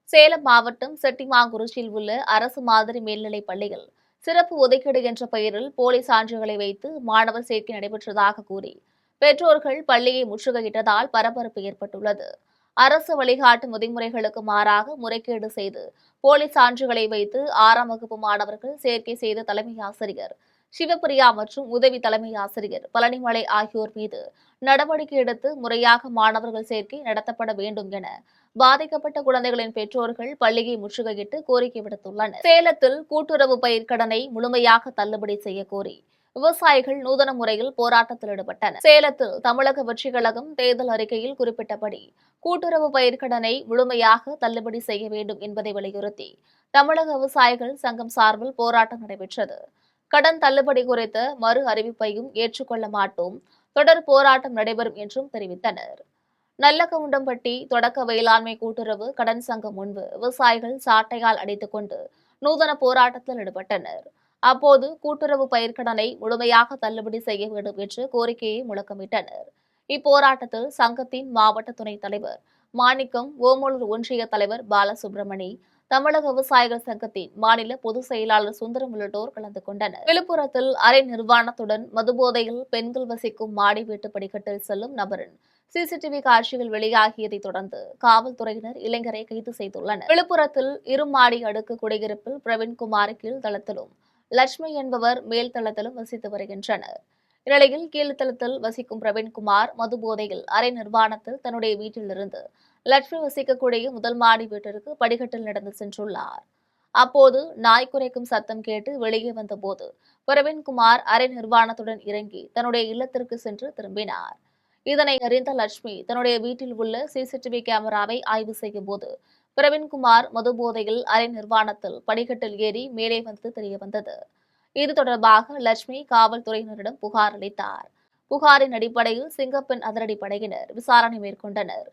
சேலம் மாவட்டம் செட்டிமாங்குறிச்சியில் உள்ள அரசு மாதிரி மேல்நிலைப் பள்ளியில் சிறப்பு ஒதுக்கீடு என்ற பெயரில் போலி சான்றுகளை வைத்து மாணவர் சேர்க்கை நடைபெற்றதாக கூறி பெற்றோர்கள் பள்ளியை முற்றுகையிட்டதால் பரபரப்பு ஏற்பட்டுள்ளது. அரசு வழிகாட்டு விதிமுறைகளுக்கு மாறாக முறைகேடு செய்து போலி சான்றுகளை வைத்து 6ஆம் வகுப்பு மாணவர்கள் சேர்க்கை செய்த தலைமை ஆசிரியர் சிவபிரியா மற்றும் உதவி தலைமை ஆசிரியர் பழனிமலை ஆகியோர் மீது நடவடிக்கை எடுத்து முறையாக மாணவர்கள் சேர்க்கை நடத்தப்பட வேண்டும் என பாதிக்கப்பட்ட குழந்தைகளின் பெற்றோர்கள் பள்ளியை முற்றுகையிட்டு கோரிக்கை விடுத்துள்ளனர். சேலத்தில் கூட்டுறவு பயிர்க்கடனை முழுமையாக தள்ளுபடி செய்ய கோரி விவசாயிகள் நூதன முறையில் போராட்டத்தில் ஈடுபட்டனர். சேலத்தில் தமிழக வெற்றிக் கழகம் தேர்தல் அறிக்கையில் குறிப்பிட்டபடி கூட்டுறவு பயிர்க்கடனை முழுமையாக தள்ளுபடி செய்ய வேண்டும் என்பதை வலியுறுத்தி தமிழக விவசாயிகள் சங்கம் சார்பில் போராட்டம் நடைபெற்றது. கடன் தள்ளுபடி குறித்த மறு அறிவிப்பையும் ஏற்றுக்கொள்ள மாட்டோம், தொடர் போராட்டம் நடைபெறும் என்றும் தெரிவித்தனர். நல்லகவுண்டம்பட்டி தொடக்க வேளாண்மை கூட்டுறவு கடன் சங்கம் முன்பு விவசாயிகள் சாட்டையால் அடித்துக் கொண்டு நூதன போராட்டத்தில் ஈடுபட்டனர். அப்போது கூட்டுறவு பயிர்க்கடனை முழுமையாக தள்ளுபடி செய்ய வேண்டும் என்று கோரிக்கையை முழக்கமிட்டனர். இப்போராட்டத்தில் சங்கத்தின் மாவட்ட துணைத் தலைவர் மாணிக்கம், ஓமலூர் ஒன்றிய தலைவர் பாலசுப்ரமணி, தமிழக விவசாயிகள் சங்கத்தின் மாநில பொதுச் செயலாளர் சுந்தரம் உள்ளிட்டோர் கலந்து கொண்டனர். விழுப்புரத்தில் அரை நிர்வாணத்துடன் மதுபோதையில் பெண்கள் வசிக்கும் மாடி வீட்டு படிக்கட்டில் செல்லும் நபரின் சிசிடிவி காட்சிகள் வெளியாகியதை தொடர்ந்து காவல்துறையினர் இளைஞரை கைது செய்துள்ளனர். விழுப்புரத்தில் இருமாடி அடுக்கு குடியிருப்பில் பிரவீன்குமார் கீழ் தளத்திலும் லட்சுமி என்பவர் மேல் தளத்திலும் வசித்து வருகின்றனர். இந்நிலையில் கீழ்த்தளத்தில் வசிக்கும் பிரவீன்குமார் மதுபோதையில் அரை நிர்வாணத்தில் தன்னுடைய வீட்டிலிருந்து லட்சுமி வசிக்கக்கூடிய முதல் மாடி வீட்டிற்கு படிக்கட்டில் நடந்து சென்றுள்ளார். அப்போது நாய் குரைக்கும் சத்தம் கேட்டு வெளியே வந்தபோது பிரவீன்குமார் அரை நிர்வாணத்துடன் இறங்கி தன்னுடைய இல்லத்திற்கு சென்று திரும்பினார். இதனை அறிந்த லட்சுமி தன்னுடைய வீட்டில் உள்ள சிசிடிவி கேமராவை ஆய்வு செய்யும் போது பிரவீன்குமார் மதுபோதையில் அரை நிர்வாணத்தில் படிக்கட்டில் ஏறி மேலே வந்தது தெரியவந்தது. இது தொடர்பாக லட்சுமி காவல்துறையினரிடம் புகார் அளித்தார். புகாரின் அடிப்படையில் சிங்கப்பெண் அதிரடி படையினர் விசாரணை மேற்கொண்டனர்.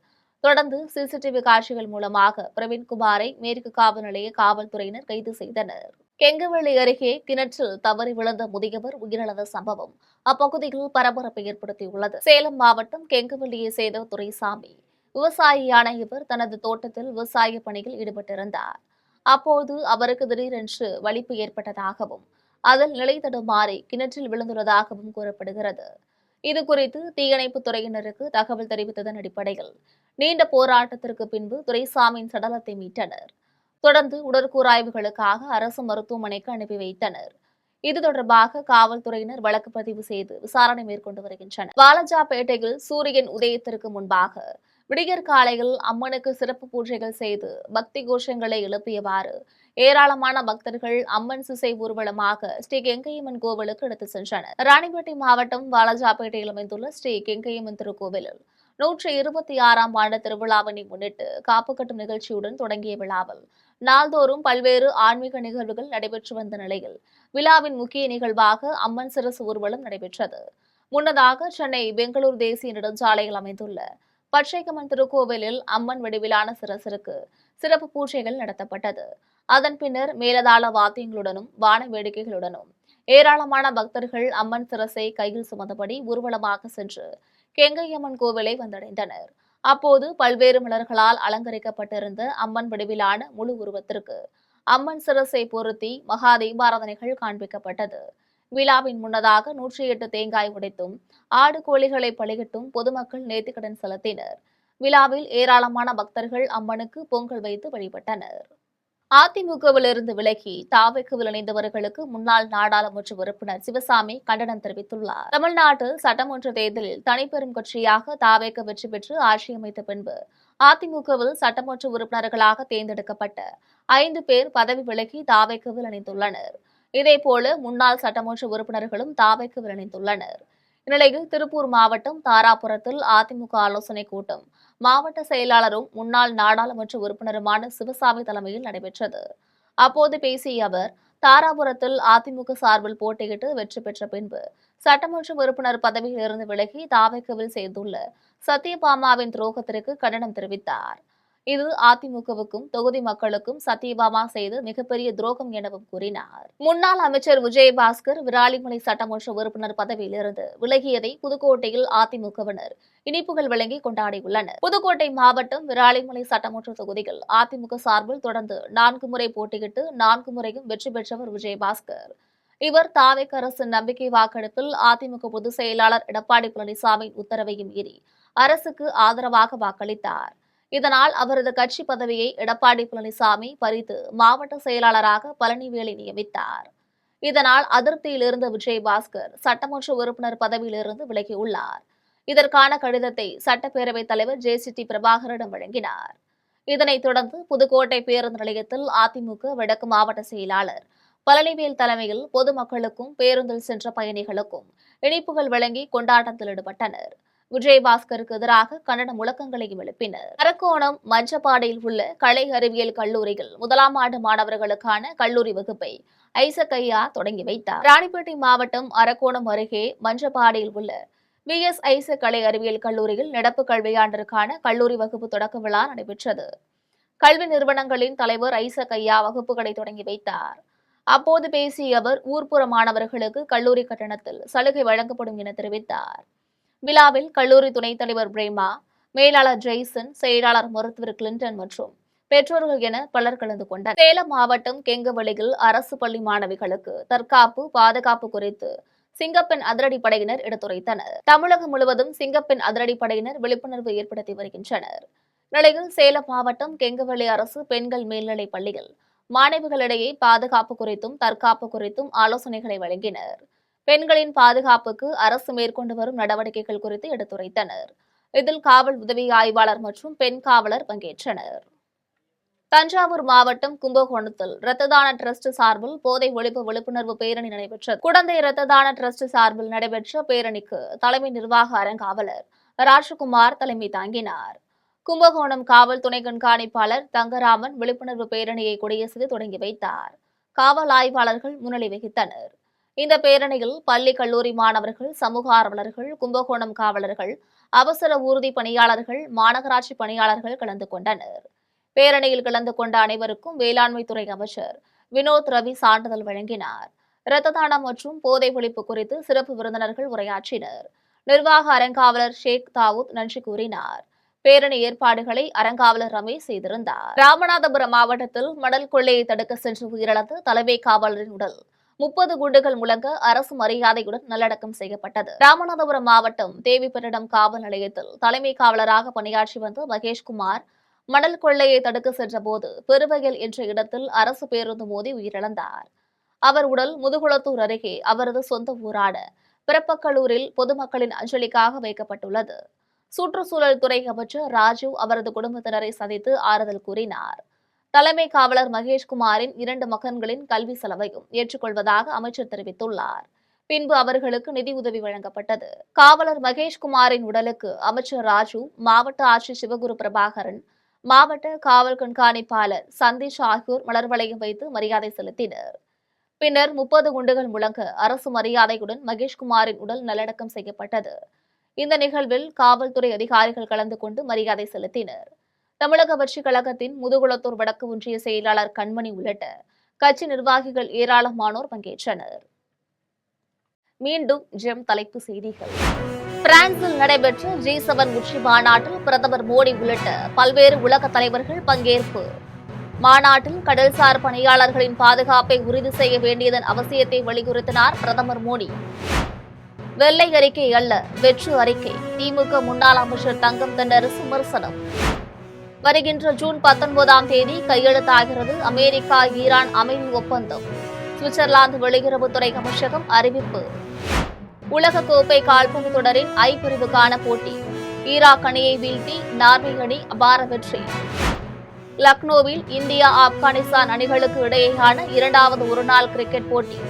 தொடர்ந்து சிசிடிவி காட்சிகள் மூலமாக பிரவீன்குமாரை மேற்கு காவல் நிலைய காவல்துறையினர் கைது செய்தனர். கெங்கவள்ளி அருகே கிணற்றில் தவறி விழுந்த முதியவர் உயிரிழந்த சம்பவம் அப்பகுதியில் பரபரப்பை ஏற்படுத்தியுள்ளது. சேலம் மாவட்டம் கெங்கவள்ளியை சேர்ந்த துரைசாமி விவசாயியான இவர் தனது தோட்டத்தில் விவசாய பணியில் ஈடுபட்டிருந்தார். அப்போது அவருக்கு திடீரென்று வலிப்பு ஏற்பட்டதாகவும் அதில் நிலை தடுமாறி கிணற்றில் விழுந்துள்ளதாகவும் கூறப்படுகிறது. இதுகுறித்து தீயணைப்பு துறையினருக்கு தகவல் தெரிவித்ததன் அடிப்படையில் நீண்ட போராட்டத்திற்கு பின்பு துரைசாமியின் சடலத்தை மீட்டனர். தொடர்ந்து உடற்கூறாய்வுகளுக்காக அரசு மருத்துவமனைக்கு அனுப்பி வைத்தனர். இது தொடர்பாக காவல்துறையினர் வழக்கு பதிவு செய்து விசாரணை மேற்கொண்டு வருகின்றனர். வாலாஜாபேட்டையில் சூரியன் உதயத்திற்கு முன்பாக விடியற் காலையில் அம்மனுக்கு சிறப்பு பூஜைகள் செய்து பக்தி கோஷங்களை எழுப்பியவாறு ஏராளமான பக்தர்கள் அம்மன் சிசை ஊர்வலமாக ஸ்ரீ கெங்கையம்மன் கோவிலுக்கு எடுத்து சென்றனர். ராணிப்பேட்டை மாவட்டம் வாலாஜாபேட்டையில் அமைந்துள்ள ஸ்ரீ கெங்கையம்மன் திருக்கோவிலில் 126ஆம் ஆண்டு திருவிழாவினை முன்னிட்டு காப்பு கட்டும் நிகழ்ச்சியுடன் தொடங்கிய விழாவில் நாள்தோறும் பல்வேறு ஆன்மீக நிகழ்வுகள் நடைபெற்று வந்த நிலையில் விழாவின் முக்கிய நிகழ்வாக அம்மன் சிரசு ஊர்வலம் நடைபெற்றது. முன்னதாக சென்னை பெங்களூர் தேசிய நெடுஞ்சாலையில் அமைந்துள்ள பச்சைக்கம்மன் திருக்கோவிலில் அம்மன் வடிவிலான சிரசிற்கு சிறப்பு பூஜைகள் நடத்தப்பட்டது. அதன் பின்னர் மேலதாள வாத்தியங்களுடனும் வான வேடிக்கைகளுடனும் ஏராளமான பக்தர்கள் அம்மன் சிரசை கையில் சுமந்தபடி ஊர்வலமாக சென்று கெங்கையம்மன் கோவிலை வந்தடைந்தனர். அப்போது பல்வேறு மலர்களால் அலங்கரிக்கப்பட்டிருந்த அம்மன் வடிவிலான முழு உருவத்திற்கு அம்மன் சிரசை பொருத்தி மகா தீபாராதனைகள் காண்பிக்கப்பட்டது. விழாவின் முன்னதாக 108 தேங்காய் உடைத்தும் ஆடு கோழிகளை பலியிட்டும் பொதுமக்கள் நேர்த்திக்கடன் செலுத்தினர். விழாவில் ஏராளமான பக்தர்கள் அம்மனுக்கு பொங்கல் வைத்து வழிபட்டனர். அதிமுகவிலிருந்து விலகி தாவேக்குவில் இணைந்தவர்களுக்கு முன்னாள் நாடாளுமன்ற உறுப்பினர் சிவசாமி கண்டனம் தெரிவித்துள்ளார். தமிழ்நாட்டில் சட்டமன்ற தேர்தலில் தனிப்பெரும் கட்சியாக தாவேக்கு வெற்றி பெற்று ஆட்சி அமைத்த பின்பு அதிமுகவில் சட்டமன்ற உறுப்பினர்களாக தேர்ந்தெடுக்கப்பட்ட 5 பேர் பதவி விலகி தாவேக்குவில் இணைந்துள்ளனர். இதேபோல முன்னாள் சட்டமன்ற உறுப்பினர்களும் தாவேக்குவில் இணைந்துள்ளனர். இந்நிலையில் திருப்பூர் மாவட்டம் தாராபுரத்தில் அதிமுக ஆலோசனைக் கூட்டம் மாவட்ட செயலாளரும் முன்னாள் நாடாளுமன்ற உறுப்பினருமான சிவசாமி தலைமையில் நடைபெற்றது. அப்போது பேசிய அவர், தாராபுரத்தில் அதிமுக சார்பில் போட்டியிட்டு வெற்றி பெற்ற பின்பு சட்டமன்ற உறுப்பினர் பதவியில் இருந்து விலகி தாவேக்கவில் சேர்ந்துள்ள சத்யபாமாவின் துரோகத்திற்கு கண்டனம் தெரிவித்தார். இது அதிமுகவுக்கும் தொகுதி மக்களுக்கும் சத்யபாமா செய்து மிகப்பெரிய துரோகம் எனவும் கூறினார். முன்னாள் அமைச்சர் விஜயபாஸ்கர் விராலிமலை சட்டமன்ற உறுப்பினர் பதவியிலிருந்து விலகியதை புதுக்கோட்டையில் அதிமுகவினர் இனிப்புகள் வழங்கி கொண்டாடியுள்ளனர். புதுக்கோட்டை மாவட்டம் விராலிமலை சட்டமன்ற தொகுதியில் அதிமுக சார்பில் தொடர்ந்து 4 முறை போட்டியிட்டு 4 முறையும் வெற்றி பெற்றவர் விஜயபாஸ்கர். இவர் தாவேக் அரசின் நம்பிக்கை வாக்கெடுப்பில் அதிமுக பொதுச் செயலாளர் எடப்பாடி பழனிசாமியின் உத்தரவையும் மீறி அரசுக்கு ஆதரவாக வாக்களித்தார். இதனால் அவரது கட்சி பதவியை எடப்பாடி பழனிசாமி பறித்து மாவட்ட செயலாளராக பழனிவேலை நியமித்தார். இதனால் அதிருப்தியில் இருந்த விஜயபாஸ்கர் சட்டமன்ற உறுப்பினர் பதவியிலிருந்து விலகியுள்ளார். இதற்கான கடிதத்தை சட்டப்பேரவைத் தலைவர் JCT பிரபாகரிடம் வழங்கினார். இதனைத் தொடர்ந்து புதுக்கோட்டை பேருந்து நிலையத்தில் அதிமுக வடக்கு மாவட்ட செயலாளர் பழனிவேல் தலைமையில் பொதுமக்களுக்கும் பேருந்தில் சென்ற பயணிகளுக்கும் இனிப்புகள் வழங்கி கொண்டாட்டத்தில் ஈடுபட்டனர். விஜயபாஸ்கருக்கு எதிராக கண்டன முழக்கங்களையும் எழுப்பினர். அரக்கோணம் மஞ்சப்பாடியில் உள்ள கலை அறிவியல் கல்லூரியில் 1ஆம் ஆண்டு மாணவர்களுக்கான கல்லூரி வகுப்பை ஐசக் ஐயா தொடங்கி வைத்தார். ராணிப்பேட்டை மாவட்டம் அரக்கோணம் அருகே மஞ்சப்பாடியில் உள்ள VS ஐசக் கலை அறிவியல் கல்லூரியில் நடப்பு கல்வியாண்டிற்கான கல்லூரி வகுப்பு தொடக்க விழா நடைபெற்றது. கல்வி நிறுவனங்களின் தலைவர் ஐசக் ஐயா வகுப்புகளை தொடங்கி வைத்தார். அப்போது பேசிய அவர் ஊர்ப்புற மாணவர்களுக்கு கல்லூரி கட்டணத்தில் சலுகை வழங்கப்படும் என தெரிவித்தார். விழாவில் கல்லூரி துணைத் தலைவர் பிரேமா, மேலாளர் ஜெய்சன், செயலாளர் மருத்துவர் கிளின்டன் மற்றும் பெற்றோர்கள் என பலர் கலந்து கொண்டனர். சேலம் மாவட்டம் கெங்கவளியில் அரசு பள்ளி மாணவிகளுக்கு தற்காப்பு பாதுகாப்பு குறித்து சிங்கப்பெண் அதிரடிப்படையினர் எடுத்துரைத்தனர். தமிழகம் முழுவதும் சிங்கப்பெண் அதிரடிப்படையினர் விழிப்புணர்வு ஏற்படுத்தி வருகின்றனர். நிலையில் சேலம் மாவட்டம் கெங்கவளி அரசு பெண்கள் மேல்நிலைப் பள்ளியில் மாணவிகளிடையே பாதுகாப்பு குறித்தும் தற்காப்பு குறித்தும் ஆலோசனைகளை வழங்கினர். பெண்களின் பாதுகாப்புக்கு அரசு மேற்கொண்டு வரும் நடவடிக்கைகள் குறித்து எடுத்துரைத்தனர். இதில் காவல் உதவி ஆய்வாளர் மற்றும் பெண் காவலர் பங்கேற்றனர். தஞ்சாவூர் மாவட்டம் கும்பகோணத்தில் இரத்த தான டிரஸ்ட் சார்பில் போதை ஒழிப்பு விழிப்புணர்வு பேரணி நடைபெற்றது. குடந்தை இரத்த தான டிரஸ்ட் சார்பில் நடைபெற்ற பேரணிக்கு தலைமை நிர்வாக அறங்காவலர் ராஜகுமார் தலைமை தாங்கினார். கும்பகோணம் காவல் துணை கண்காணிப்பாளர் தங்கராமன் விழிப்புணர்வு பேரணியை கொடியசைத்து தொடங்கி வைத்தார். காவல் ஆய்வாளர்கள் முன்னிலை வகித்தனர். இந்த பேரணியில் பள்ளி கல்லூரி மாணவர்கள், சமூக ஆர்வலர்கள், கும்பகோணம் காவலர்கள், அவசர ஊர்தி பணியாளர்கள், மாநகராட்சி பணியாளர்கள் கலந்து கொண்டனர். பேரணியில் கலந்து கொண்ட அனைவருக்கும் வேளாண்மைத்துறை அமைச்சர் வினோத் ரவி சான்றிதழ் வழங்கினார். இரத்த தானம் மற்றும் போதை ஒழிப்பு குறித்து சிறப்பு விருந்தினர்கள் உரையாற்றினர். நிர்வாக அறங்காவலர் ஷேக் தாவூத் நன்றி கூறினார். பேரணி ஏற்பாடுகளை அறங்காவலர் ரமேஷ் செய்திருந்தார். ராமநாதபுரம் மாவட்டத்தில் மணல் கொள்ளையை தடுக்க சென்று உயிரிழந்த தலைமை காவலரின் உடல் 30 குண்டுகள் முழங்க அரசு மரியாதையுடன் நல்லடக்கம் செய்யப்பட்டது. ராமநாதபுரம் மாவட்டம் தேவிப்பட்டினம் காவல் நிலையத்தில் தலைமை காவலராக பணியாற்றி வந்த மகேஷ்குமார் மணல் கொள்ளையை தடுக்க சென்றபோது பெருவயல் என்ற இடத்தில் அரசு பேருந்து மோதி உயிரிழந்தார். அவர் உடல் முதுகுளத்தூர் அருகே அவரது சொந்த ஊரான பிறப்பக்கலூரில் பொதுமக்களின் அஞ்சலிக்காக வைக்கப்பட்டுள்ளது. சுற்றுச்சூழல் துறை அமைச்சர் ராஜு அவரது குடும்பத்தினரை சந்தித்து ஆறுதல் கூறினார். தலைமை காவலர் மகேஷ்குமாரின் 2 மகன்களின் கல்வி செலவையும் ஏற்றுக்கொள்வதாக அமைச்சர் தெரிவித்துள்ளார். பின்பு அவர்களுக்கு நிதி உதவி வழங்கப்பட்டது. காவலர் மகேஷ்குமாரின் உடலுக்கு அமைச்சர் ராஜு, மாவட்ட ஆட்சியர் சிவகுரு பிரபாகரன், மாவட்ட காவல் கண்காணிப்பாளர் சந்தீஷ் ஆகியோர் மலர் வளையம் வைத்து மரியாதை செலுத்தினர். பின்னர் 30 குண்டுகள் முழங்க அரசு மரியாதையுடன் மகேஷ்குமாரின் உடல் நல்லடக்கம் செய்யப்பட்டது. இந்த நிகழ்வில் காவல்துறை அதிகாரிகள் கலந்து கொண்டு மரியாதை செலுத்தினர். தமிழக வெற்றிக் கழகத்தின் முதுகுளத்தூர் வடக்கு ஒன்றிய செயலாளர் கண்மணி உள்ளிட்ட கட்சி நிர்வாகிகள் ஏராளமானோர் பங்கேற்றனர். மீண்டும் ஜெம் தலைப்பு செய்திகள். பிரான்சில் நடைபெற்ற G7 உச்சி மாநாட்டில் பிரதமர் மோடி உள்ளிட்ட பல்வேறு உலக தலைவர்கள் பங்கேற்பு. மாநாட்டில் கடல்சார் பணியாளர்களின் பாதுகாப்பை உறுதி செய்ய வேண்டியதன் அவசியத்தை வலியுறுத்தினார் பிரதமர் மோடி. வெள்ளை அறிக்கை அல்ல, வெற்று அறிக்கை. திமுக முன்னாள் அமைச்சர் தங்கம் தென்னரசு விமர்சனம். வருகின்ற ஜூன் 19ஆம் தேதி கையெழுத்தாகிறது அமெரிக்கா ஈரான் அமைதி ஒப்பந்தம். சுவிட்சர்லாந்து வெளியுறவுத்துறை அமைச்சகம் அறிவிப்பு. உலகக்கோப்பை கால்பந்து தொடரின் I பிரிவுக்கான போட்டி. ஈராக் அணியை வீழ்த்தி நார்வே அணி அபார வெற்றி. லக்னோவில் இந்தியா ஆப்கானிஸ்தான் அணிகளுக்கு இடையேயான 2வது ஒருநாள் கிரிக்கெட் போட்டி.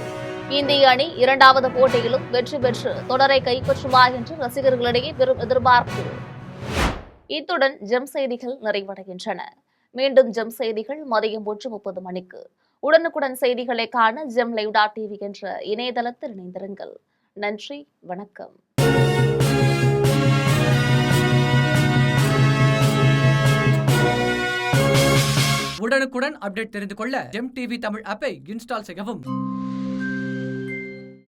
இந்திய அணி 2வது போட்டியிலும் வெற்றி பெற்று தொடரை கைப்பற்றுமா என்று ரசிகர்களிடையே பெரும் எதிர்பார்ப்பு. இத்துடன் ஜெம் செய்திகள் நிறைவடைகின்றன. மீண்டும் ஜெம் செய்திகள் மதியம் 1:30 மணிக்கு. உடனுக்குடன் செய்திகளை காண GemLive.tv என்ற இணையதளத்தில் இணைந்திருங்கள். நன்றி, வணக்கம். உடனுக்குடன் அப்டேட் தெரிந்து கொள்ள GemTV தமிழ் ஆப்பை இன்ஸ்டால் செய்யவும்.